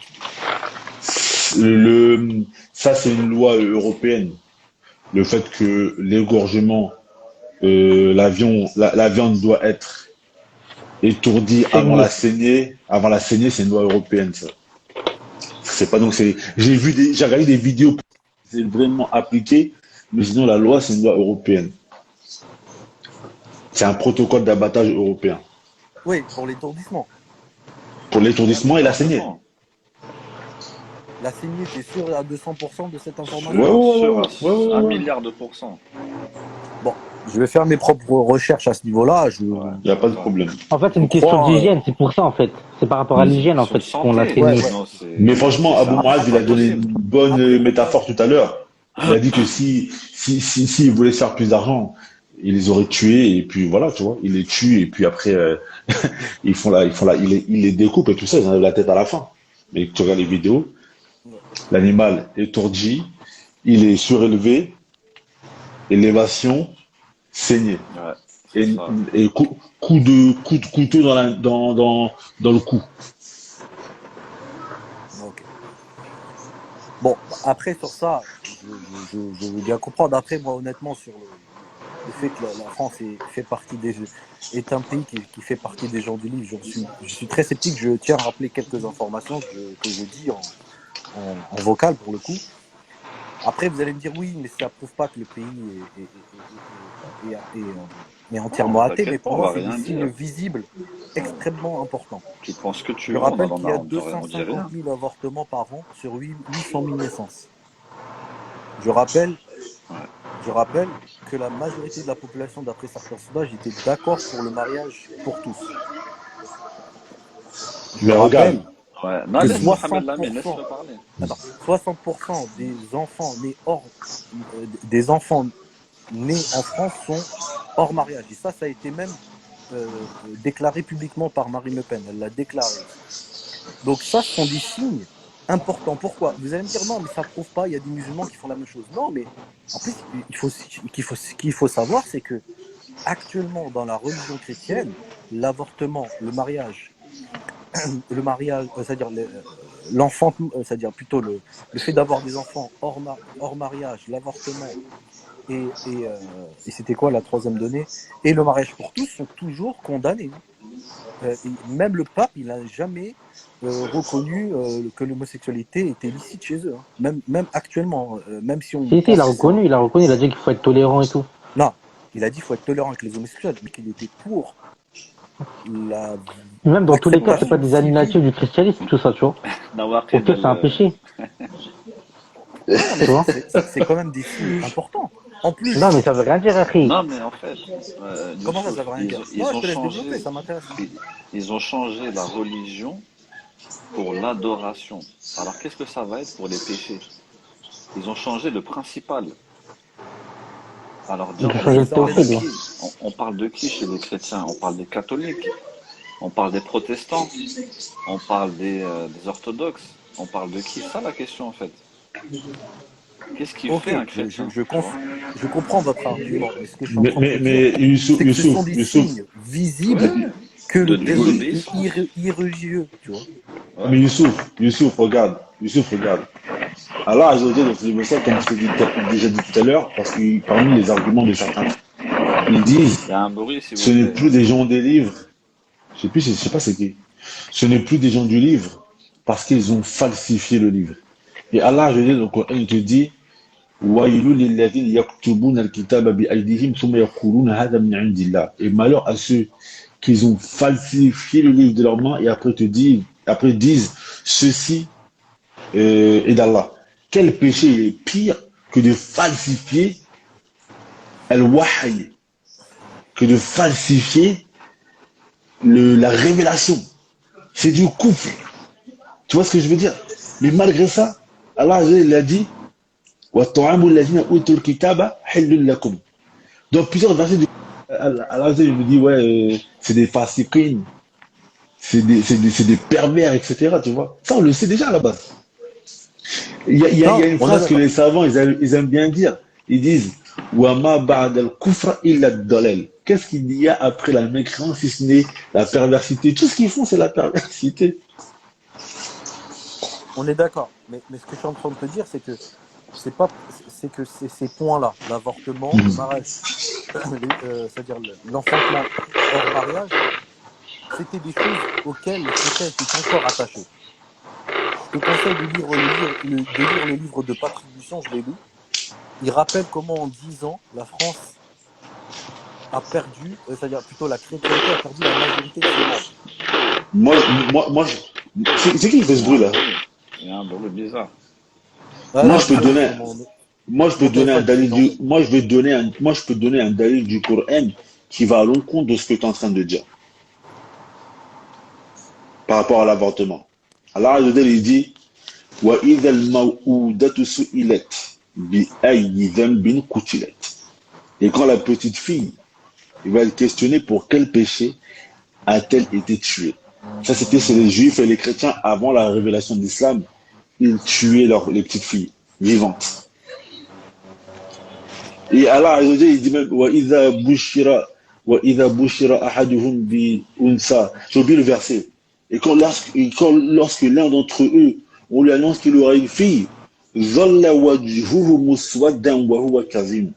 Ça, c'est une loi européenne. Le fait que l'égorgement, la viande doit être étourdie avant la saignée. Avant la saignée, c'est une loi européenne, ça. C'est pas donc j'ai regardé des vidéos, c'est vraiment appliqué, mais sinon la loi, c'est une loi européenne. C'est un protocole d'abattage européen. Oui, pour l'étourdissement. Pour l'étourdissement et la saignée. La saignée, t'es sûr à 200% de cette information? Sûr, 1 milliard de pourcents. Bon, je vais faire mes propres recherches à ce niveau-là. Il n'y a pas de problème. En fait, c'est une question d'hygiène, c'est pour ça, en fait. C'est par rapport à l'hygiène, en fait, qu'on l'a saigné. Mais franchement, Abou Moaz, il a donné une bonne métaphore tout à l'heure. Il a dit que si il voulait se faire plus d'argent, il les aurait tués et puis voilà, tu vois, il les tue et puis après il les découpe et tout ça, ils enlèvent la tête à la fin. Mais tu regardes les vidéos, l'animal étourdi, il est surélevé, élévation, saigné. Et coup de couteau dans le cou. Ok. Bon, après sur ça, je veux bien comprendre. Après, moi, honnêtement, sur le fait que la France est un pays qui fait partie des gens du livre, je suis très sceptique. Je tiens à rappeler quelques informations que je dis en vocal pour le coup. Après, vous allez me dire oui, mais ça prouve pas que le pays est entièrement athée. Mais pour moi, c'est des signes visibles extrêmement importants. Tu penses que tu Je rappelle qu'il y a on dirait 250 000 avortements par an sur 800 000 naissances. Je rappelle que la majorité de la population, d'après certains sondages, était d'accord pour le mariage pour tous. Mais regarde, Ouais. Non, que laisse Mohamed Lamine, 60%, laisse-le parler. attends, 60% des enfants nés en France sont hors mariage. Et ça a été même déclaré publiquement par Marine Le Pen. Elle l'a déclaré aussi. Donc ça, ce sont des signes importants. Pourquoi? Vous allez me dire non, mais ça prouve pas, il y a des musulmans qui font la même chose. Non, mais en plus, ce qu'il faut savoir, c'est que actuellement, dans la religion chrétienne, l'avortement, c'est-à-dire l'enfant, c'est-à-dire plutôt le fait d'avoir des enfants hors mariage, l'avortement et c'était quoi la troisième donnée? Et le mariage pour tous sont toujours condamnés. Et même le pape, il n'a jamais reconnu que l'homosexualité était licite chez eux. Hein. Même actuellement, même si on Si, pense que c'est... il a reconnu, il a dit qu'il faut être tolérant et tout. Non, il a dit qu'il faut être tolérant avec les homosexuels, mais qu'il était pour la Même dans tous les cas, c'est pas acceptation des annulations civile. du christianisme, tout ça, tu vois. Nawaqid Au pire, c'est un péché, Non, tu mais vois. c'est quand même des signes importants. En plus, Non, mais ça veut rien dire, Akhi. Non, mais en fait, comment ça, Youssouf, ça veut rien dire? ils Non, je ont te laisse développer, changé, ça m'intéresse. ils ont changé la religion pour l'adoration. Alors, qu'est-ce que ça va être pour les péchés? Ils ont changé le principal. Alors, Ils ont on changé le Ça, on est parle de théophile, d'accord. qui? On parle de qui chez les chrétiens? On parle des catholiques, on parle des protestants, on parle des orthodoxes, on parle de qui? C'est ça la question en fait. Qu'est-ce qui Ok, fait un chrétien, tu vois? je comprends votre argument, mais ce que je suis en train de te dire, Mais Youssouf, c'est que ce sont Youssouf, des Youssouf, signes Ouais, visibles que de le péché est désobéissance. irréligieux, tu vois. Ouais. mais Youssouf, regarde. Allah Azzawajal, dans ce message, comme je t'ai déjà dit tout à l'heure, parce que parmi les arguments de certains, ils disent, Il y a un bruit, s'il ce vous n'est plaît. plus des gens des livres, je sais pas c'est qui, ce n'est plus des gens du livre, parce qu'ils ont falsifié le livre. Et Allah Azzawajal, dans le Coran, il te dit, وَيْلٌ لِلَّذِينَ يَكْتُبُونَ الْكِتَابَ بِأَيْدِيهِمْ ثُمَّ يَقُولُونَ هَذَا مِنْ عِنْدِ اللَّهِ. Et malheur à ceux qui ont falsifié le livre de leurs mains et après disent, ceci est d'Allah. Quel péché est pire que de falsifier al-wahy, que de falsifier la révélation? C'est du kufr. Tu vois ce que je veux dire? Mais malgré ça, Allah il a dit, وَالطَّعَامُ الَّذِينَ أُوتُوا الْكِتَابَ حِلٌّ لَكُمْ. Dans plusieurs versets, Allah il me dit, ouais, c'est des fasiqines, c'est des pervers, etc. Tu vois? Ça, on le sait déjà à la base. Il y a Non, une on est phrase que d'accord. les savants, ils aiment bien dire. Ils disent, وَمَا بَعْدَ الْكُفْرِ إِلَّا الضَّلَالِ. Qu'est-ce qu'il y a après la mécréance si ce n'est la perversité? Tout ce qu'ils font, c'est la perversité. On est d'accord. Mais ce que je suis en train de te dire, c'est que c'est que ces points-là, l'avortement, le mariage, c'est-à-dire l'enfantement hors mariage, c'était des choses auxquelles les chrétiens étaient encore attachés. Je te conseille de lire le livre de Patrick Buisson, je l'ai lu. Il rappelle comment en 10 ans, la France a perdu, c'est-à-dire plutôt la chrétienté a perdu la majorité de ses membres. Moi, moi, c'est qui fait Il ce y a un bruit là? bruit. Il y a un bruit bizarre. Ah, Moi, là, je peux désolé, donner, c'est je peux mon donner un téléphone qui dalil sonne. moi, je peux donner un dalil du Coran qui va à l'encontre de ce que tu es en train de dire par rapport à l'avortement. Allah Azza wa Jalla, il dit, وَإِذَا الْمَوْءُودَةُ سُئِلَتْ بِأَيِّ ذَنبٍ قُتِلَتْ. Et quand la petite fille, il va être questionné pour quel péché a-t-elle été tuée. Ça, c'était chez les juifs et les chrétiens avant la révélation de l'islam. Ils tuaient les petites filles vivantes. Et Allah Azza wa Jalla, il dit même وَإِذَا بُشِّرَ أَحَدُهُمْ بِأُنْثَى. J'ai oublié le verset. Et lorsque l'un d'entre eux, on lui annonce qu'il aura une fille, ظَلَّ وَجْهُهُ مُسْوَدًّا وَهُوَ كَظِيمٌ.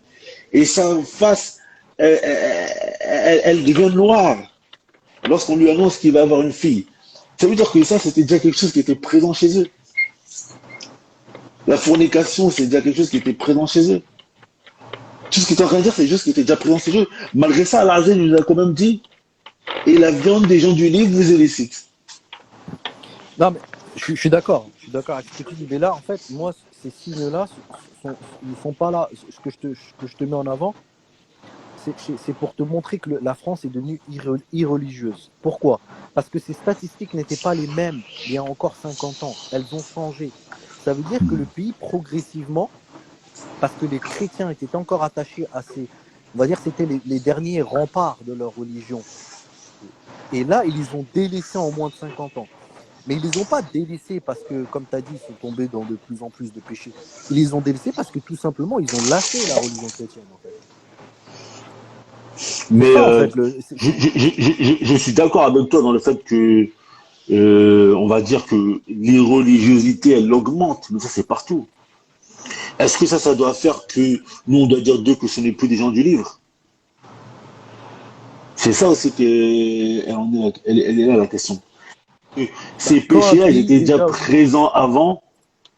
Et sa face, elle devient noire lorsqu'on lui annonce qu'il va avoir une fille. Ça veut dire que ça, c'était déjà quelque chose qui était présent chez eux. La fornication, c'est déjà quelque chose qui était présent chez eux. Tout ce que tu es en train de dire, c'est juste qui était déjà présent chez eux. Malgré ça, Allah nous a quand même dit, et la viande des gens du livre vous est licite. Non, mais je suis d'accord. Je suis d'accord avec ce que tu dis. Mais là, en fait, moi, ces signes-là, ils ne sont pas là. Ce que je te mets en avant, c'est pour te montrer que la France est devenue irreligieuse. Pourquoi? Parce que ces statistiques n'étaient pas les mêmes il y a encore 50 ans. Elles ont changé. Ça veut dire que le pays, progressivement, parce que les chrétiens étaient encore attachés à ces, on va dire, c'était les derniers remparts de leur religion. Et là, ils les ont délaissés en moins de 50 ans. Mais ils les ont pas délaissés parce que, comme tu as dit, ils sont tombés dans de plus en plus de péchés. Ils les ont délaissés parce que tout simplement, ils ont lâché la religion chrétienne, en fait. C'est Mais ça, en fait. je suis d'accord avec toi dans le fait que, on va dire que l'irreligiosité, elle augmente, mais ça c'est partout. Est-ce que ça doit faire que nous, on doit dire d'eux que ce n'est plus des gens du livre? C'est ça aussi elle est là la question. Ces Quand un péchés-là, ils pays, étaient déjà déjà, présents avant.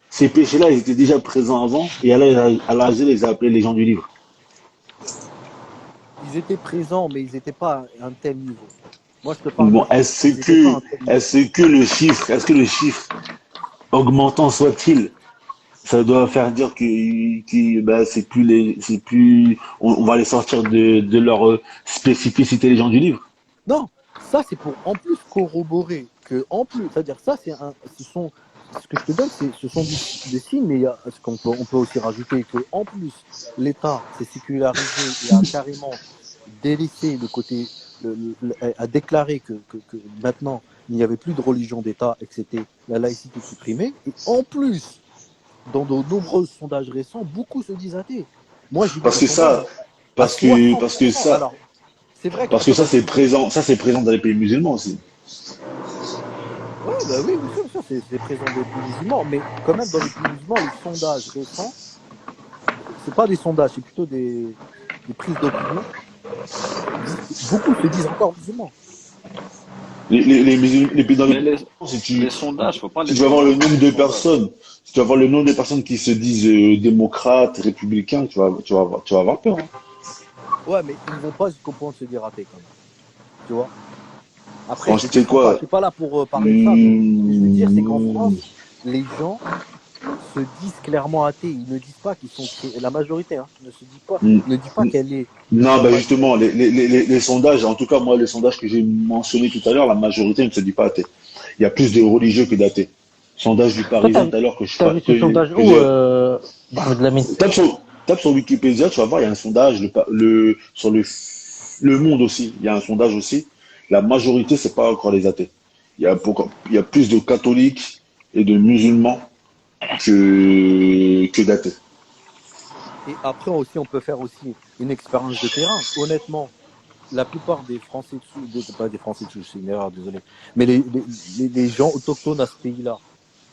Ces péchés-là, ils étaient déjà présents avant. Et Allah, Allah les a appelés les gens du livre. ils étaient présents, mais ils n'étaient pas à un tel niveau. Moi, je te parle Bon, de chiffres. Ils n'étaient pas à un tel niveau. est-ce que le chiffre augmentant soit-il, ça doit faire dire bah, c'est plus, on va les sortir de leur spécificité les gens du livre. Non, ça, c'est pour en plus corroborer que, en plus, c'est-à-dire, ça, ce que je te donne, ce sont des signes, mais on peut aussi rajouter que, en plus, l'État s'est sécularisé et a carrément délaissé le côté, a déclaré que maintenant, il n'y avait plus de religion d'État et que c'était la laïcité supprimée. Et en plus, dans de nombreux sondages récents, beaucoup se disent athées. Moi, j'ai vu Parce des que sondages ça, à parce que, parce que 60%. ça, Alors, c'est vrai que, parce que attends, vas-y. ça c'est présent dans les pays musulmans aussi. Ouais, bah oui, bien sûr, c'est présent dans les pays musulmans, mais quand même, dans les pays musulmans, les sondages récents, c'est pas des sondages, c'est plutôt des prises d'opinion. Beaucoup se disent encore musulmans. Les pays dans les Mais les sondages, faut pas si les tu vas voir prendre le à cause nombre des de sondages. personnes, si tu vas voir le nombre de personnes qui se disent démocrates, républicains, tu vas avoir peur. Hein. Ouais, mais ils vont pas jusqu'au point de se dire athées, quand même. Tu vois? Après, je Franchement, tu sais défends pas, je quoi? suis pas là pour parler de ça, mais ce que je veux dire, c'est qu'en France, Hmm, les gens se disent clairement athées. Ils ne disent pas qu'ils sont la majorité, hein, hmm, ne dit pas hmm. qu'elle est Non, bah musulmane. justement, les sondages, en tout cas moi, les sondages que j'ai mentionnés tout à l'heure, la majorité ne se dit pas athée. Il y a plus de religieux que d'athées. Sondage du Toi, Parisien tout à l'heure t'as vu ce sondage que où, j'ai Mohamed Lamine? tape sur Wikipédia, tu vas voir, il y a un sondage sur le Monde aussi. Il y a un sondage aussi. La majorité, c'est pas encore les athées. Il y a plus de catholiques et de musulmans que d'athées. Et après aussi, on peut faire aussi une expérience de terrain. Honnêtement, la plupart des Français pas des Français dessous, c'est une erreur, désolé, mais les gens autochtones à ce pays-là,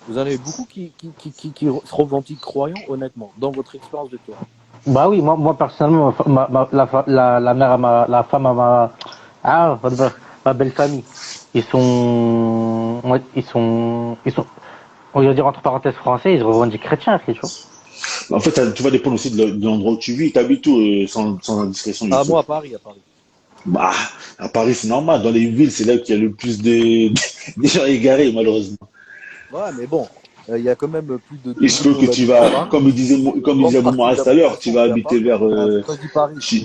vous en avez beaucoup qui se revendiquent croyants, honnêtement, dans votre expérience de terrain. Bah oui, moi personnellement, la mère, la femme à ma belle famille, ils sont, ouais, on va dire entre parenthèses français, ils se revendiquent chrétiens, tu vois. En fait, tu vas dépendre aussi de l'endroit où tu vis. Tu habites où, sans indiscrétion, Ah, Youssouf? moi, à Paris, à Paris. Bah, à Paris, c'est normal. Dans les villes, c'est là qu'il y a le plus des gens égarés, malheureusement. Ouais, mais bon, il y a quand même plus de 2 Il se peut millions que tu d'habitants à vas, Paris. Une comme il grande disait partie de Abou la tout à l'heure, tu population vas vit à habiter Paris. vers, Quand je dis Paris, c'est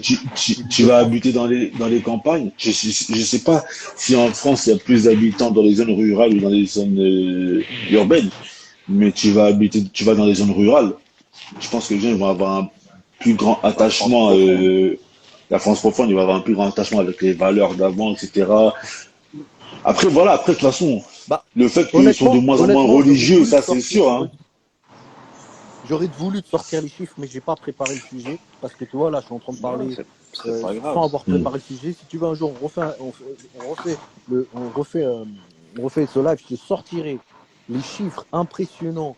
tu vas l'Île-de-France. habiter dans les campagnes. Je sais pas si en France il y a plus d'habitants dans les zones rurales ou dans les zones urbaines, mais tu vas dans les zones rurales. Je pense que les gens vont avoir un plus grand La France attachement, profonde. la France profonde, il va avoir un plus grand attachement avec les valeurs d'avant, etc. Après, voilà, après, de toute façon, Bah, le fait qu'ils sont de moins en moins j'aurais religieux, voulu ça te c'est sortir, sûr, hein. j'aurais voulu te sortir les chiffres, mais j'ai pas préparé le sujet parce que tu vois là, je suis en train de Non, parler c'est pas grave. sans avoir Hmm. préparé le sujet. Si tu veux un jour, on refait ce live, je te sortirai les chiffres impressionnants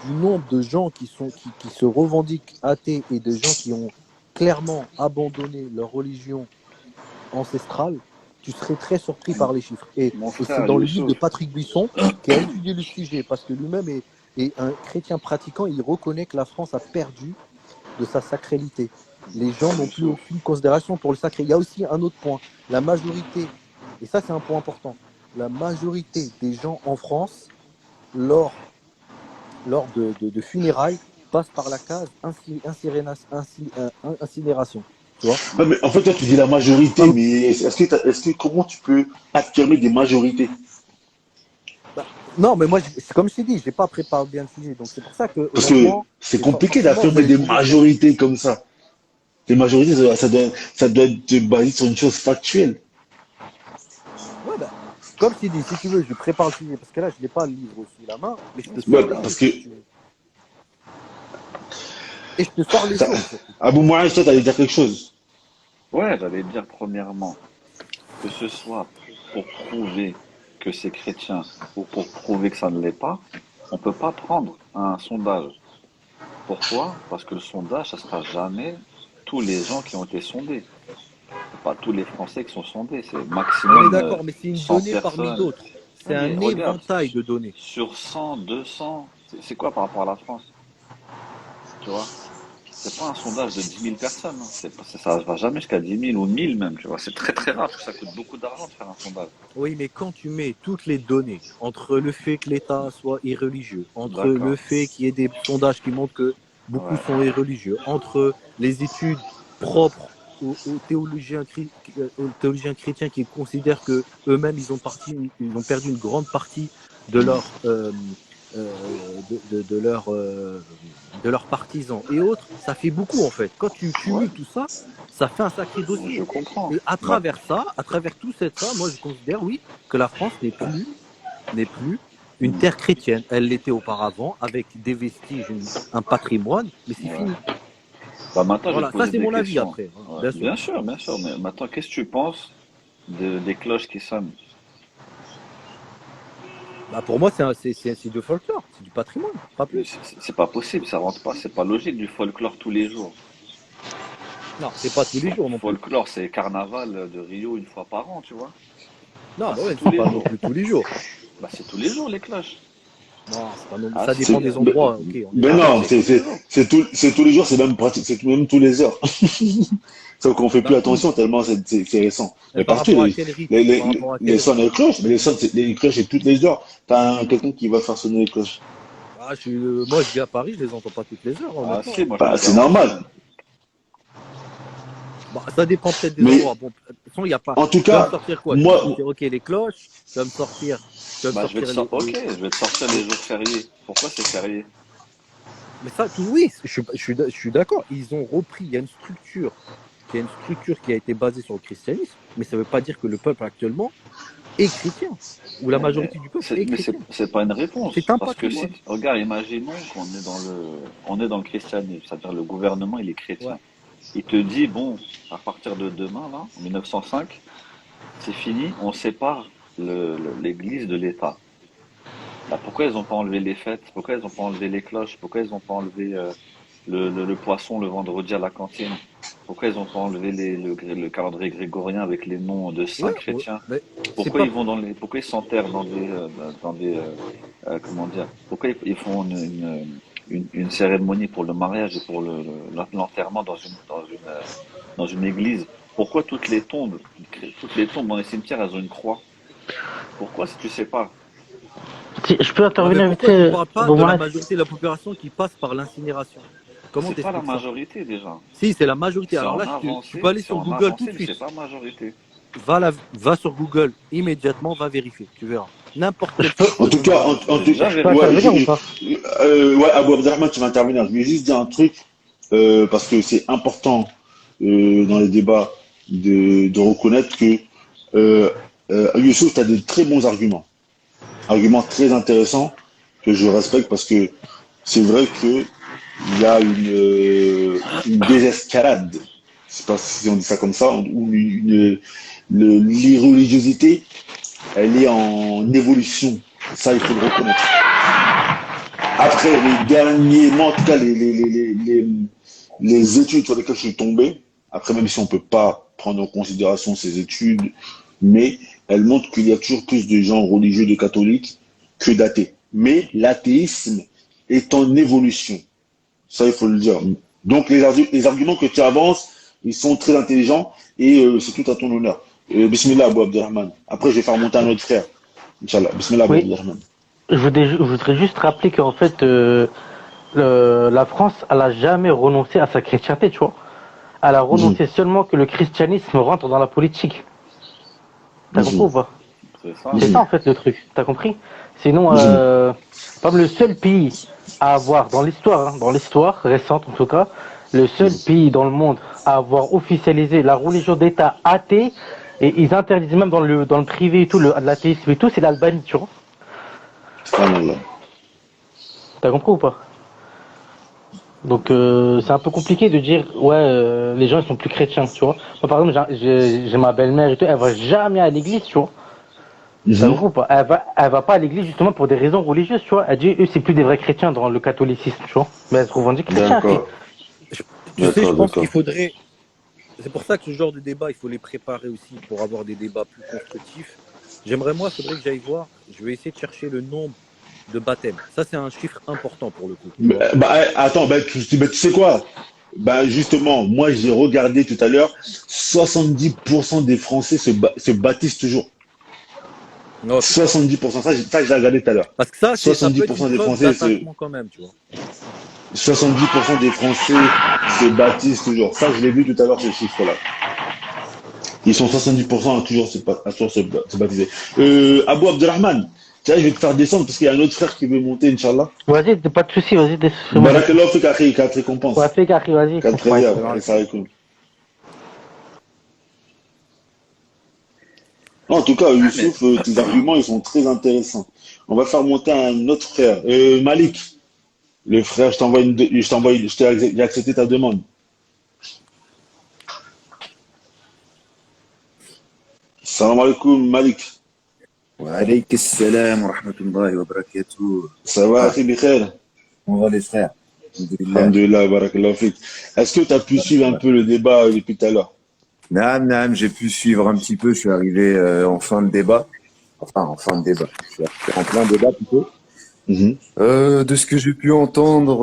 du nombre de gens qui se revendiquent athées et de gens qui ont clairement abandonné leur religion ancestrale. Tu serais très surpris par les chiffres. Et Mon c'est frère dans le livre de Youssouf, Patrick Buisson qui a étudié le sujet parce que lui-même est un chrétien pratiquant. Il reconnaît que la France a perdu de sa sacralité. Les gens n'ont plus Youssouf. aucune considération pour le sacré. Il y a aussi un autre point. La majorité, et ça c'est un point important, la majorité des gens en France, lors de funérailles, passent par la case incinération. tu vois. Ouais, mais en fait, toi, tu dis la majorité, Hum, mais comment tu peux affirmer des majorités? Bah, non, mais moi, c'est comme je t'ai dit, j'ai pas préparé bien le sujet. Donc, c'est pour ça que, Parce que honnêtement, c'est j'ai pas compliqué forcément, vous d'affirmer allez des tomber sur. majorités comme ça. Les majorités, ça doit être basé sur une chose factuelle. Ouais, bah, comme je t'ai dit, si tu veux, je prépare le sujet, parce que là, je n'ai pas le livre sous la main, mais je te Ouais, sors les parce sources, que, si tu veux. Et je te sors les ça, sources, surtout. Abou Mouaz, toi, t'allais dire quelque chose. Ouais, j'allais dire premièrement, que ce soit pour prouver que c'est chrétien ou pour prouver que ça ne l'est pas, on peut pas prendre un sondage. Pourquoi? Parce que le sondage, ça sera jamais tous les gens qui ont été sondés. C'est pas tous les Français qui sont sondés. C'est On est maximum d'accord, mais c'est une 100 donnée parmi personnes. d'autres. Non, C'est mais un regarde, éventail de données. sur 100, 200, c'est quoi par rapport à la France? Tu vois? C'est pas un sondage de 10 000 personnes, hein. Ça va jamais jusqu'à 10 000 ou 1 000 même, tu vois. C'est très très rare parce que ça coûte beaucoup d'argent de faire un sondage. Oui, mais quand tu mets toutes les données entre le fait que l'État soit irreligieux, entre le D'accord. fait qu'il y ait des sondages qui montrent que beaucoup Ouais. sont irreligieux, entre les études propres aux théologiens chrétiens qui considèrent que eux-mêmes ils ont perdu une grande partie de leur de leurs partisans et autres, ça fait beaucoup en fait. Quand tu Ouais, cumules tout ça, ça fait un sacré je dossier. comprends. Et à Bah, travers ça, à travers tout ça, moi je considère, oui, que la France n'est plus une hmm, terre chrétienne. Elle l'était auparavant avec des vestiges, un patrimoine, mais c'est ouais. fini. Bah maintenant, je vais te Voilà, ça poser c'est des mon avis questions. après, hein, Ouais. bien sûr. Bien sûr, mais maintenant, qu'est-ce que tu penses des cloches qui sonnent? Bah pour moi, c'est du folklore, c'est du patrimoine, pas Mais plus. c'est pas possible, ça rentre pas, c'est pas logique du folklore tous les jours. Non, c'est pas tous les jours non plus. Folklore, c'est carnaval de Rio une fois par an, tu vois. Non, Ça, bah c'est ouais, tous c'est les pas non jours. plus tous les jours. Bah, c'est tous les jours les cloches. Non, c'est pas non, Ah ça si, dépend C'est, des mais, endroits, ok, on est mais ah d'accord. non, non, c'est tous les jours. c'est tous les jours, c'est même pratique, même tous les heures. Sauf qu'on fait plus Bah où? attention tellement c'est récent. Et Mais par partout, rapport à quel rite? Par rapport à les quel sons rite? des cloches, mais les cloches, c'est toutes les heures. Quelqu'un qui va faire sonner les cloches. Ah, moi je vis à Paris, je les entends pas toutes les heures, Ah honnêtement, si, hein. moi je peux Bah, te c'est garantir. normal. Bah, ça dépend peut-être des Mais endroits. Bon, de toute façon, il y a pas. en tout Tu vas me cas, sortir quoi? Tu vas me moi, sortir, ok, les cloches. Tu vas me Bah sortir ok, je vais te sortir les jours fériés. Pourquoi c'est férié? Mais ça, tout, oui, je suis d'accord. Ils ont repris. Il y a une structure, qui a été basée sur le christianisme, mais ça ne veut pas dire que le peuple actuellement est chrétien ou la Ouais, mais majorité du peuple est chrétienne. c'est pas une réponse. C'est un Parce que si, patrimoine. regarde, imaginons on est dans le christianisme, c'est-à-dire le gouvernement, il est Ouais. chrétien. Il te dit, bon, à partir de demain, là, en 1905, c'est fini, on sépare l'église de l'État. Bah, pourquoi ils n'ont pas enlevé les fêtes? Pourquoi ils n'ont pas enlevé les cloches? Pourquoi ils n'ont pas enlevé le poisson le vendredi à la cantine? Pourquoi ils n'ont pas enlevé le calendrier grégorien avec les noms de saints Ouais, ouais, chrétiens? mais c'est pas. Pourquoi ils s'enterrent dans des, comment dire? Pourquoi ils font une cérémonie pour le mariage et pour l'enterrement dans une église? Pourquoi toutes les tombes dans les cimetières, elles ont une croix? Pourquoi si tu sais pas? Si je peux Ouais, mais intervenir vite pourquoi tu ne fait, parles pas de la Boumouaz? majorité de la population qui passe par l'incinération? Comment C'est pas la t'expliques ça? majorité déjà. Si, c'est la majorité. Alors là, tu peux aller C'est sur en Google tout avancé, de mais suite. c'est pas majorité. Va sur Google immédiatement, va vérifier, tu verras. N'importe quelle Je peux, source en te tout donnera cas, la réponse. J'ai déjà je peux ouais, vérifié. intervenir ou pas? ouais, Abou Abdelrahman, tu vas intervenir. Je vais juste dire un truc, parce que c'est important dans les débats de reconnaître que Youssouf, tu as de très bons arguments. Arguments très intéressants que je respecte parce que c'est vrai que il y a une désescalade, je sais pas si on dit ça comme ça, ou l'irreligiosité, elle est en évolution. Ça, il faut le reconnaître. Après, en tout cas, les études sur lesquelles je suis tombé, après, même si on ne peut pas prendre en considération ces études, mais elles montrent qu'il y a toujours plus de gens religieux, de catholiques, que d'athées. Mais l'athéisme est en évolution. Ça, il faut le dire. Donc, les arguments que tu avances, ils sont très intelligents et c'est tout à ton honneur. Bismillah, Abou Abdelrahman. Après, je vais faire monter un autre frère. Inch'Allah. Bismillah, Abou Oui, Abdelrahman. je voudrais juste rappeler qu'en fait, la France, elle a jamais renoncé à sa chrétienté, tu vois. Elle a Mhm. renoncé seulement que le christianisme rentre dans la politique. T'as compris Mhm. ou pas? C'est ça. C'est Mhm. ça en fait le truc. T'as compris? Sinon, Mhm. comme le seul pays à avoir dans l'histoire récente en tout cas, le seul pays dans le monde à avoir officialisé la religion d'État athée, et ils interdisent même dans le privé et tout, l'athéisme et tout, c'est l'Albanie, tu vois. Subhanallah. T'as compris ou pas? Donc c'est un peu compliqué de dire ouais les gens ils sont plus chrétiens, tu vois. Moi par exemple j'ai ma belle-mère et tout, elle va jamais à l'église, tu vois. T'as Mhm. compris ou pas? Elle va pas à l'église justement pour des raisons religieuses, tu vois. Elle dit eux c'est plus des vrais chrétiens dans le catholicisme, tu vois. Mais elle se revendique chrétien, fille. D'accord, Je- Tu sais, je d'accord, pense qu'il d'accord. faudrait. C'est pour ça que ce genre de débat, il faut les préparer aussi pour avoir des débats plus constructifs. Il faudrait que j'aille voir. Je vais essayer de chercher le nombre de baptêmes. Ça, c'est un chiffre important pour le coup, tu vois. Bah, attends, bah, tu sais quoi? Bah, justement, moi, j'ai regardé tout à l'heure, 70% des Français se baptisent toujours. Non, putain. 70%, ça, j'ai regardé tout à l'heure. Parce que ça peut être une 70% des preuve Français d'attachement quand même, tu vois. 70% des Français se baptisent toujours. Ça, je l'ai vu tout à l'heure, ce chiffre-là. Ils sont 70% à toujours se baptiser. Abou Abdelrahman, tiens, je vais te faire descendre parce qu'il y a un autre frère qui veut monter, Inch'Allah. Vas-y, pas de soucis, vas-y, fais-moi des Barakallahu fik akhi, 4 ouais, récompenses. fais gaffe, vas-y, 4 ouais. rials, Salam allez, ça alaikum. récolte. En tout cas, Ah, mais Youssouf, tes arguments, ils sont très intéressants. On va faire monter un autre frère. Malik, le frère, j'ai accepté ta demande. Salam alaikum, Malik. وعليك السلام ورحمة الله وبركاته. Ça va, Ah, akhi bikhair? on va les frères. Alhamdulillah. Alhamdulillah, barakallahu fik. Est-ce que tu as pu suivre un peu le débat depuis tout à l'heure? Naam, j'ai pu suivre un petit peu. Je suis arrivé en fin de débat. Enfin, en fin de débat. Je suis arrivé en plein débat plutôt. Mhm, De ce que j'ai pu entendre,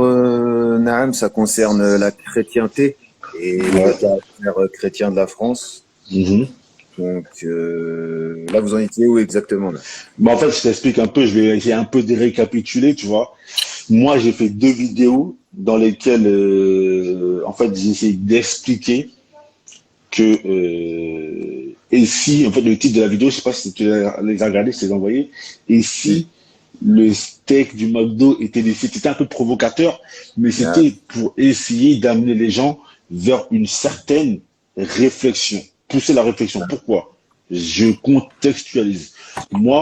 Naam, ça concerne la chrétienté et le ouais, caractère chrétien de la France. mhm. Donc là, vous en étiez où exactement là? Bah, en fait, je t'explique un peu, je vais essayer un peu de récapituler, tu vois. Moi, j'ai fait 2 vidéos dans lesquelles, en fait, j'ai essayé d'expliquer que, et si, en fait, le titre de la vidéo, je sais pas si tu les as regardés, je t'ai envoyé, et Hmm. si le steak du McDo était décès. C'était un peu provocateur, mais Ah, c'était pour essayer d'amener les gens vers une certaine réflexion, pousser la réflexion. Pourquoi? Je contextualise. Moi,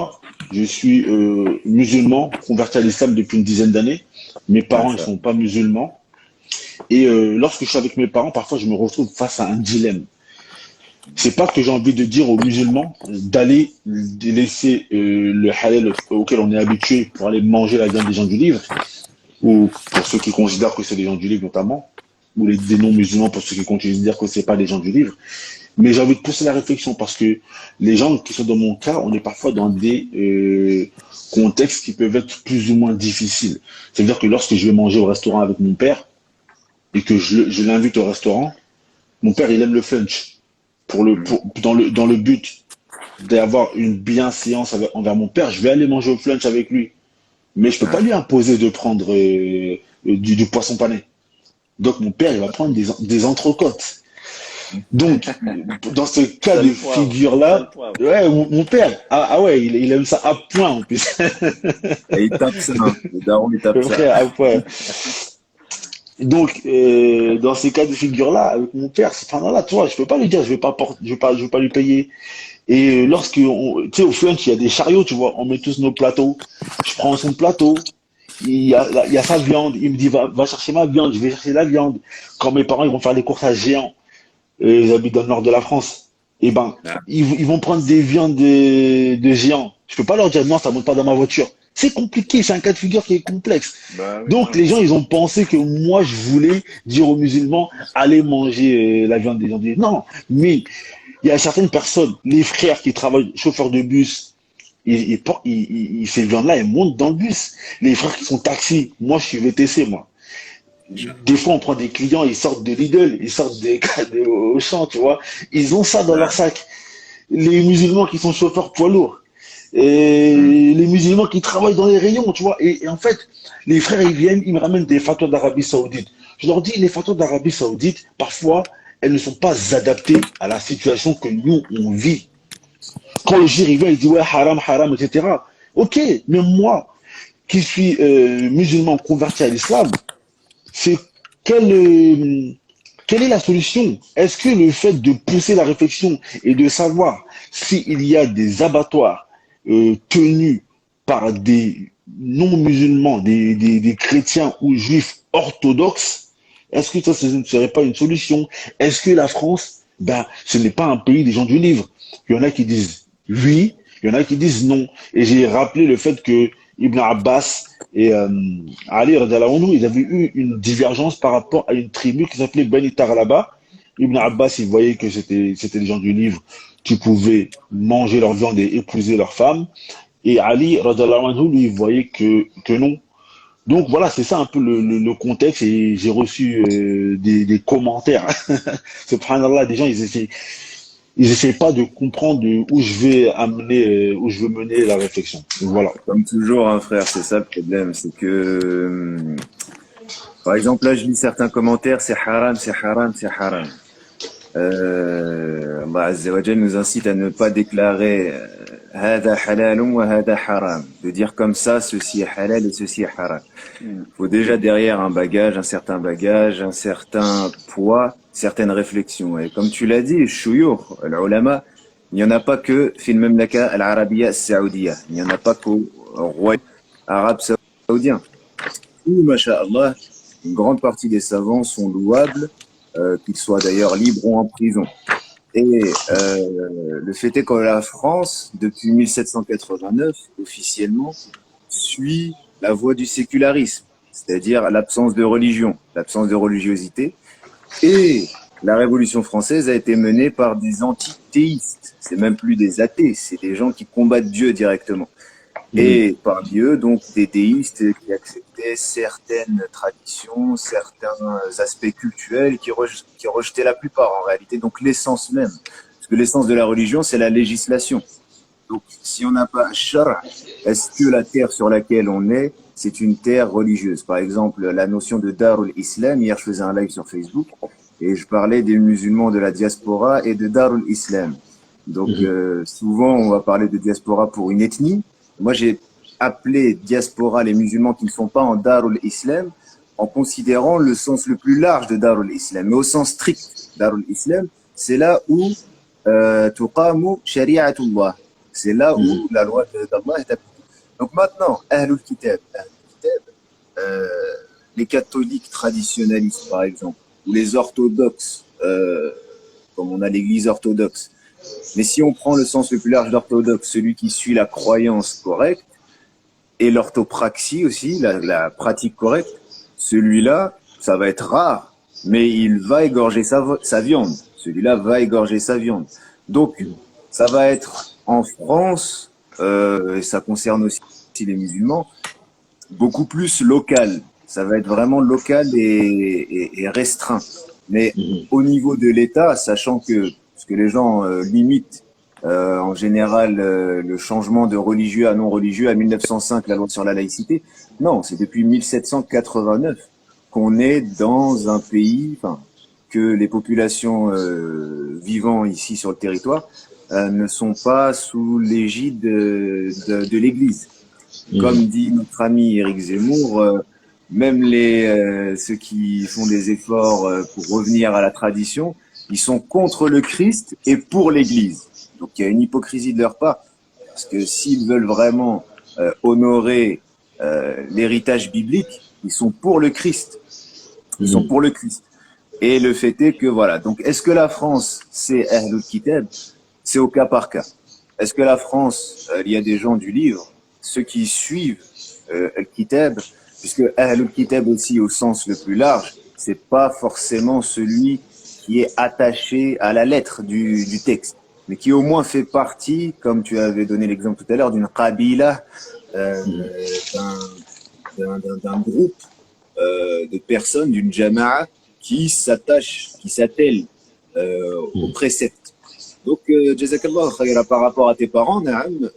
je suis musulman, converti à l'islam depuis une dizaine d'années. Mes parents, ils Masha. sont pas musulmans. Et lorsque je suis avec mes parents, parfois, je me retrouve face à un dilemme. C'est pas que j'ai envie de dire aux musulmans d'aller laisser le halal auquel on est habitué pour aller manger la viande des gens du livre, ou pour ceux qui considèrent que c'est des gens du livre notamment, ou des non-musulmans pour ceux qui considèrent que c'est pas des gens du livre. Mais j'ai envie de pousser la réflexion parce que les gens qui sont dans mon cas, on est parfois dans des contextes qui peuvent être plus ou moins difficiles. C'est-à-dire que lorsque je vais manger au restaurant avec mon père et que je l'invite au restaurant, mon père il aime le flunch dans le but d'avoir une bienséance envers mon père, je vais aller manger au flunch avec lui. Mais je peux pas Ah, lui imposer de prendre du poisson pané. Donc mon père, il va prendre des entrecôtes. Donc, dans ce cas de sel poivre, figure-là, sel poivre. ouais, mon père, ah ouais, il aime ça à point en plus. et il tape ça, hein. Le daron, il tape Le ça. frère, à point. Donc, dans ces cas de figure-là, avec mon père, c'est pas là, tu vois, je peux pas lui dire, je vais pas lui payer. Et tu sais, au flunch, il y a des chariots, tu vois, on met tous nos plateaux. Je prends son plateau, il y a sa viande, il me dit, va chercher ma viande, je vais chercher la viande. Quand mes parents, ils vont faire des courses à géants, ils habitent dans le nord de la France, et ben, Ah, ils vont prendre des viandes de géants. Je peux pas leur dire, non, ça monte pas dans ma voiture. C'est compliqué, c'est un cas de figure qui est complexe. Bah oui, Donc non, les mais gens, ils ont pensé que moi, je voulais dire aux musulmans, allez manger la viande des gens. Non, mais il y a certaines personnes, les frères qui travaillent, chauffeurs de bus, ces viandes-là, elles montent dans le bus. Les frères qui sont taxis, moi, je suis VTC, moi. Des fois, on prend des clients, ils sortent de Lidl, ils sortent de Auchan, tu vois. Ils ont ça dans leur ah, sac. Les musulmans qui sont chauffeurs poids lourds, et hmm. les musulmans qui travaillent dans les rayons, tu vois. Et en fait, les frères, ils viennent, ils me ramènent des fatwas d'Arabie Saoudite. Je leur dis, les fatwas d'Arabie Saoudite, parfois, elles ne sont pas adaptées à la situation que nous, on vit. Quand le juif il vient, il dit ouais, haram, haram, etc. Ok, mais moi, qui suis musulman converti à l'islam, c'est quelle, quelle est la solution? Est-ce que le fait de pousser la réflexion et de savoir s'il y a des abattoirs tenus par des non-musulmans, des chrétiens ou juifs orthodoxes, est-ce que ça, ce ne serait pas une solution? Est-ce que la France, ben, ce n'est pas un pays des gens du livre? Il y en a qui disent oui, il y en a qui disent non. Et j'ai rappelé le fait que Ibn Abbas et Ali, radiallahu anhu, ils avaient eu une divergence par rapport à une tribu qui s'appelait Bani Tarlaba. Ibn Abbas, il voyait que c'était les gens du livre qui pouvaient manger leur viande et épouser leurs femmes. Et Ali, radiallahu anhu, lui, il voyait que non. Donc voilà, c'est ça un peu le contexte et j'ai reçu des commentaires. Subhanallah, des gens, ils essaient pas de comprendre où je vais amener, où je veux mener la réflexion. Donc voilà. Comme toujours, hein, frère, c'est ça le problème, c'est que, par exemple, là, je lis certains commentaires, c'est haram, c'est haram, c'est haram. Allah Azza wa Jal nous incite à ne pas déclarer hada halalun wa hada haram, de dire comme ça, ceci est halal et ceci est haram. Il faut déjà derrière un certain bagage, un certain poids, certaines réflexions. Et comme tu l'as dit, shuyukh, l'ulama, il n'y en a pas que fil mamlaka al-arabiyya saoudia, il n'y en a pas qu'au roi arabe saoudien. Où, masha'Allah, une grande partie des savants sont louables, qu'ils soient d'ailleurs libres ou en prison. Et le fait est que la France, depuis 1789, officiellement, suit la voie du sécularisme, c'est-à-dire l'absence de religion, l'absence de religiosité. Et la Révolution française a été menée par des antithéistes. C'est même plus des athées, c'est des gens qui combattent Dieu directement. Et parmi eux, donc, des théistes qui acceptaient certaines traditions, certains aspects culturels, qui rejetaient la plupart en réalité, donc l'essence même. Parce que l'essence de la religion, c'est la législation. Donc, si on n'a pas shar', est-ce que la terre sur laquelle on est, c'est une terre religieuse? Par exemple, la notion de Darul Islam, hier je faisais un live sur Facebook, et je parlais des musulmans de la diaspora et de Darul Islam. Donc, souvent, on va parler de diaspora pour une ethnie. Moi, j'ai appelé diaspora les musulmans qui ne sont pas en Darul Islam en considérant le sens le plus large de Darul Islam. Mais au sens strict, Darul Islam, c'est là où tuqamu shari'atullah. C'est là où la loi d'Allah est appliquée. Donc maintenant, Ahlul Kitab, les catholiques traditionnalistes par exemple, ou les orthodoxes, comme on a l'église orthodoxe. Mais si on prend le sens le plus large d'orthodoxe, celui qui suit la croyance correcte, et l'orthopraxie aussi, la pratique correcte, celui-là, ça va être rare, mais il va égorger sa viande. Celui-là va égorger sa viande. Donc, ça va être en France, et ça concerne aussi les musulmans, beaucoup plus local. Ça va être vraiment local et restreint. Mais au niveau de l'État, sachant que parce que les gens limitent en général le changement de religieux à non religieux à 1905, la loi sur la laïcité. Non, c'est depuis 1789 qu'on est dans un pays, enfin, que les populations vivant ici sur le territoire ne sont pas sous l'égide de l'Église. Comme dit notre ami Éric Zemmour, même ceux qui font des efforts pour revenir à la tradition, ils sont contre le Christ et pour l'Église. Donc il y a une hypocrisie de leur part, parce que s'ils veulent vraiment honorer l'héritage biblique, ils sont pour le Christ. Ils sont pour le Christ. Et le fait est que voilà. Donc est-ce que la France c'est Ahlul Kitab? C'est au cas par cas. Est-ce que la France, il y a des gens du livre, ceux qui suivent Al-Kitab, puisque Ahlul Kitab aussi au sens le plus large, c'est pas forcément celui qui est attaché à la lettre du texte, mais qui au moins fait partie, comme tu avais donné l'exemple tout à l'heure, d'une qabila, d'un groupe de personnes, d'une jama'a, qui s'attelle aux préceptes. Donc, jazakallah khayra, par rapport à tes parents, nous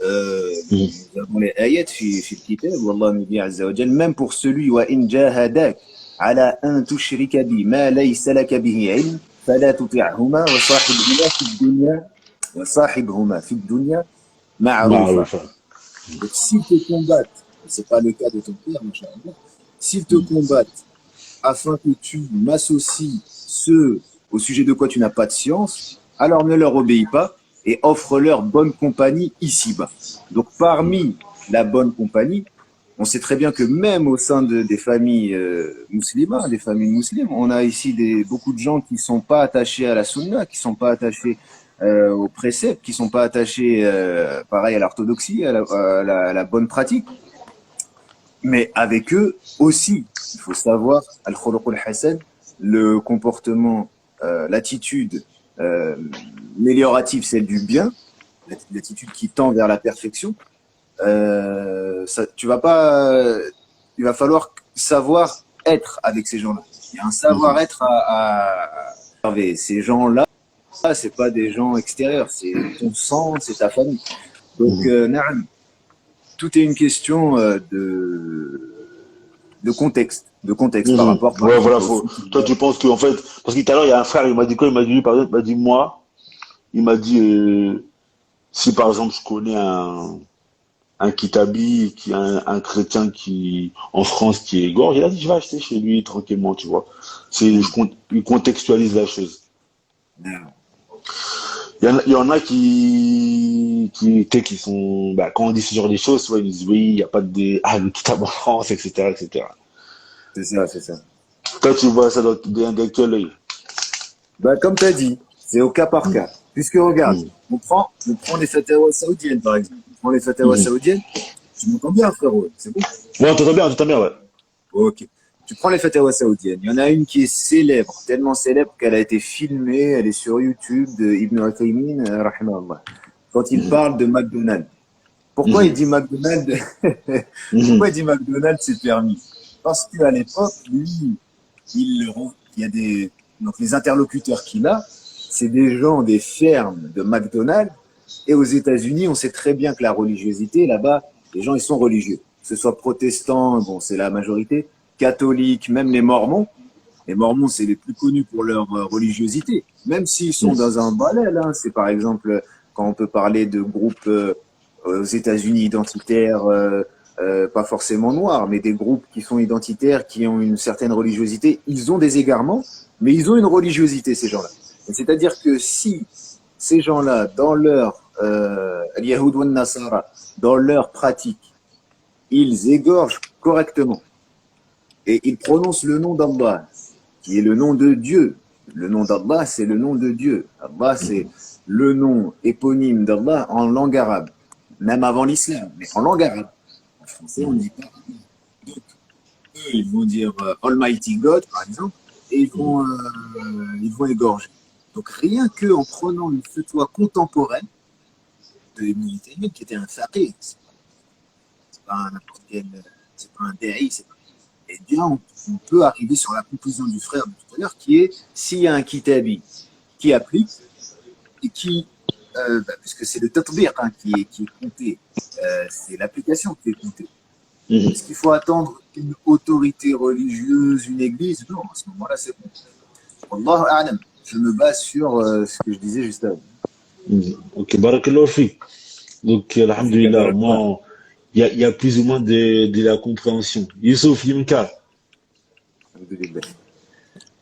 avons les ayats fi le kitab, wallah nous dit azza wa jal, même pour celui wa in jahadak ala an tushrika bi ma laysa laka bihi ilm فلا تطعهما وصاحبهما في الدنيا وصاحبهما في الدنيا معروفا. Ma'aroufa. Donc, s'ils te combattent, c'est pas le cas de ton père, machallah, s'ils te combattent afin que tu m'associes ceux au sujet de quoi tu n'as pas de science, alors ne leur obéis pas et offre-leur bonne compagnie ici-bas. Donc, parmi la bonne compagnie, on sait très bien que même au sein des familles musulmanes, des familles musulmanes, on a ici beaucoup de gens qui sont pas attachés à la sunna, qui sont pas attachés aux préceptes, qui sont pas attachés, pareil, à l'orthodoxie, à la bonne pratique. Mais avec eux aussi, il faut savoir, al-khuluq al-hasan, le comportement, l'attitude améliorative, celle du bien, l'attitude qui tend vers la perfection. Il va falloir savoir être avec ces gens-là. Il y a un savoir-être à observer. Ces gens-là, c'est pas des gens extérieurs, c'est ton sang, c'est ta famille. Donc, na'am, tout est une question de contexte, par rapport. Ouais, voilà, toi, tu penses qu'en fait, parce que tout à l'heure, il y a un frère, il m'a dit quoi? Il m'a dit, par exemple, il m'a dit, si par exemple, je connais un Kitabi, un chrétien qui, en France, qui est gorge, il a dit, je vais acheter chez lui tranquillement, tu vois. Il contextualise la chose. Il y en a qui sont, bah, quand on dit ce genre de choses, tu vois, ils disent, oui, il n'y a pas le Kitab en France, etc., etc. C'est ça. Toi, tu vois ça d'un quel œil? Bah, comme tu as dit, c'est au cas par cas. Puisque regarde, on prend les fatwas saoudiennes, par exemple. On prend les fatwas saoudiennes. Tu m'entends bien, frérot? C'est bon? Ouais, t'entends bien, ouais. Ok. Tu prends les fatwas saoudiennes. Il y en a une qui est célèbre, tellement célèbre qu'elle a été filmée, elle est sur YouTube, de Ibn Uthaymin, rahimahullah. Quand il parle de McDonald's. Pourquoi il dit McDonald's? Pourquoi il dit McDonald's, c'est permis? Parce qu'à l'époque, lui, il y a donc les interlocuteurs qu'il a, c'est des gens des fermes de McDonald's. Et aux États-Unis, on sait très bien que la religiosité, là-bas, les gens, ils sont religieux. Que ce soit protestants, bon, c'est la majorité, catholiques, même les Mormons. Les Mormons, c'est les plus connus pour leur religiosité. Même s'ils sont dans un balai, là, c'est par exemple, quand on peut parler de groupes aux États-Unis identitaires, pas forcément noirs, mais des groupes qui sont identitaires, qui ont une certaine religiosité, ils ont des égarements, mais ils ont une religiosité, ces gens-là. C'est-à-dire que si ces gens-là, dans leur al-Yahoud wa Nasara, dans leur pratique, ils égorgent correctement et ils prononcent le nom d'Allah, qui est le nom de Dieu. Le nom d'Allah, c'est le nom de Dieu. Allah, c'est le nom éponyme d'Allah en langue arabe, même avant l'islam, mais en langue arabe. En français, on ne dit pas. Donc, eux, ils vont dire Almighty God, par exemple, et ils vont égorger. Donc, rien qu'en prenant une fatwa contemporaine de Ibn Taymiyyah, qui était un faqih, c'est pas n'importe quel, c'est pas un da'i, eh bien, on peut arriver sur la conclusion du frère de tout à l'heure, qui est s'il y a un kitabi qui applique et qui, puisque c'est le tatbiq qui est compté, c'est l'application qui est comptée. Est-ce qu'il faut attendre une autorité religieuse, une église? Non, à ce moment-là, c'est bon. Wallahu a'lam. Je me base sur ce que je disais juste avant. Ok, barakallahu fik. Donc, alhamdulillah, moi, il y a plus ou moins de la compréhension. Youssouf Yimka.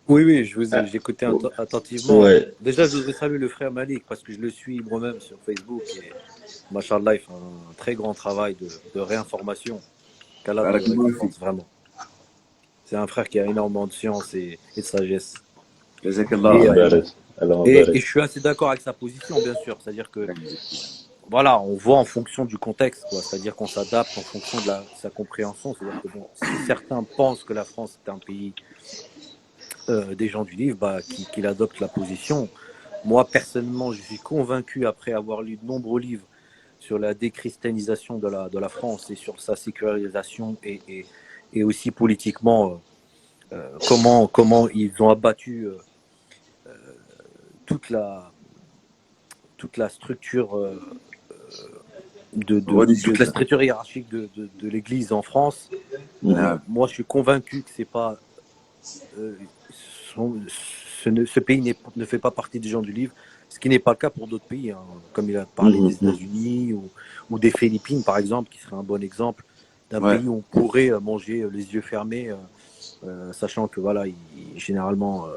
Oui, j'écoutais attentivement. Ouais. Déjà, je voudrais saluer le frère Malik parce que je le suis moi-même sur Facebook et Machallah, il fait un très grand travail de réinformation. Qu'Allah te récompense, vraiment. C'est un frère qui a énormément de science et de sagesse. Et je suis assez d'accord avec sa position, bien sûr. C'est-à-dire que, voilà, on voit en fonction du contexte, quoi. C'est-à-dire qu'on s'adapte en fonction de sa compréhension. C'est-à-dire que, bon, si certains pensent que la France est un pays des gens du livre, qu'il adopte la position. Moi, personnellement, je suis convaincu, après avoir lu de nombreux livres sur la déchristianisation de la France et sur sa sécularisation et aussi politiquement, comment ils ont abattu toute la structure toute la structure hiérarchique de l'Église en France. Moi, je suis convaincu que c'est pas ce pays ne fait pas partie des gens du livre, ce qui n'est pas le cas pour d'autres pays, hein, comme il a parlé des États-Unis ou des Philippines, par exemple, qui serait un bon exemple d'un Ouais. pays où on pourrait manger les yeux fermés, sachant que voilà, généralement,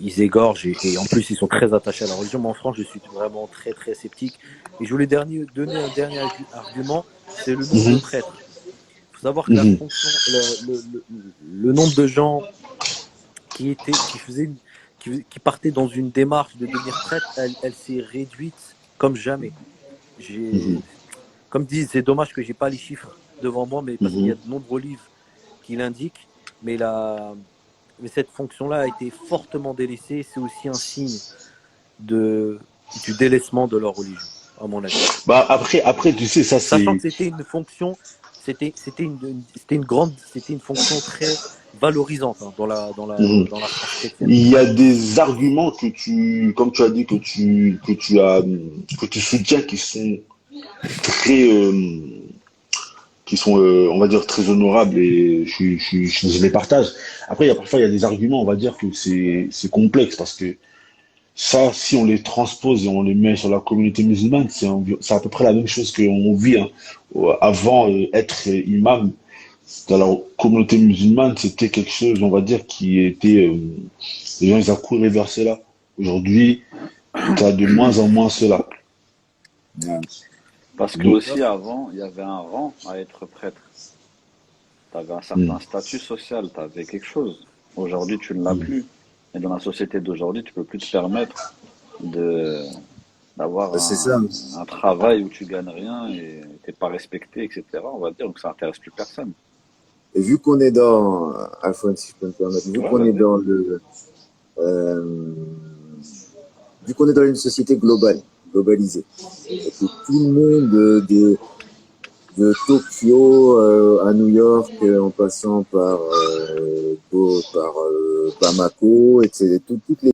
ils égorgent et en plus, ils sont très attachés à la religion. Mais en France, je suis vraiment très, très sceptique. Et je voulais donner un dernier argument, c'est le nombre de prêtres. Il faut savoir que la fonction, le nombre de gens qui partaient dans une démarche de devenir prêtre, elle s'est réduite comme jamais. Comme dit, c'est dommage que j'ai pas les chiffres devant moi, mais parce qu'il y a de nombreux livres qui l'indiquent, mais cette fonction-là a été fortement délaissée. C'est aussi un signe du délaissement de leur religion, à mon avis. Bah après, tu sais, ça c'est. Sachant que c'était une fonction, c'était une fonction très valorisante dans la France chrétienne. Il y a des arguments comme tu as dit, que tu soutiens qui sont très, on va dire, très honorables et je les partage. Après, parfois, il y a des arguments, on va dire que c'est complexe parce que ça, si on les transpose et on les met sur la communauté musulmane, c'est à peu près la même chose qu'on vit hein. Avant être imam. Dans la communauté musulmane, c'était quelque chose, on va dire, qui était... les gens, ils ont couru vers cela. Aujourd'hui, tu as de moins en moins cela. Parce que aussi avant, il y avait un rang à être prêtre. Tu avais un certain statut social, tu avais quelque chose. Aujourd'hui, tu ne l'as plus. Et dans la société d'aujourd'hui, tu peux plus te permettre d'avoir un travail où tu gagnes rien et tu n'es pas respecté, etc. On va dire, donc ça n'intéresse plus personne. Et vu qu'on est dans, Alphonse, si je peux me permettre, vu qu'on est dans vu qu'on est dans une société globalisée, et que tout le monde de Tokyo à New York, en passant par Bamako, etc., toutes les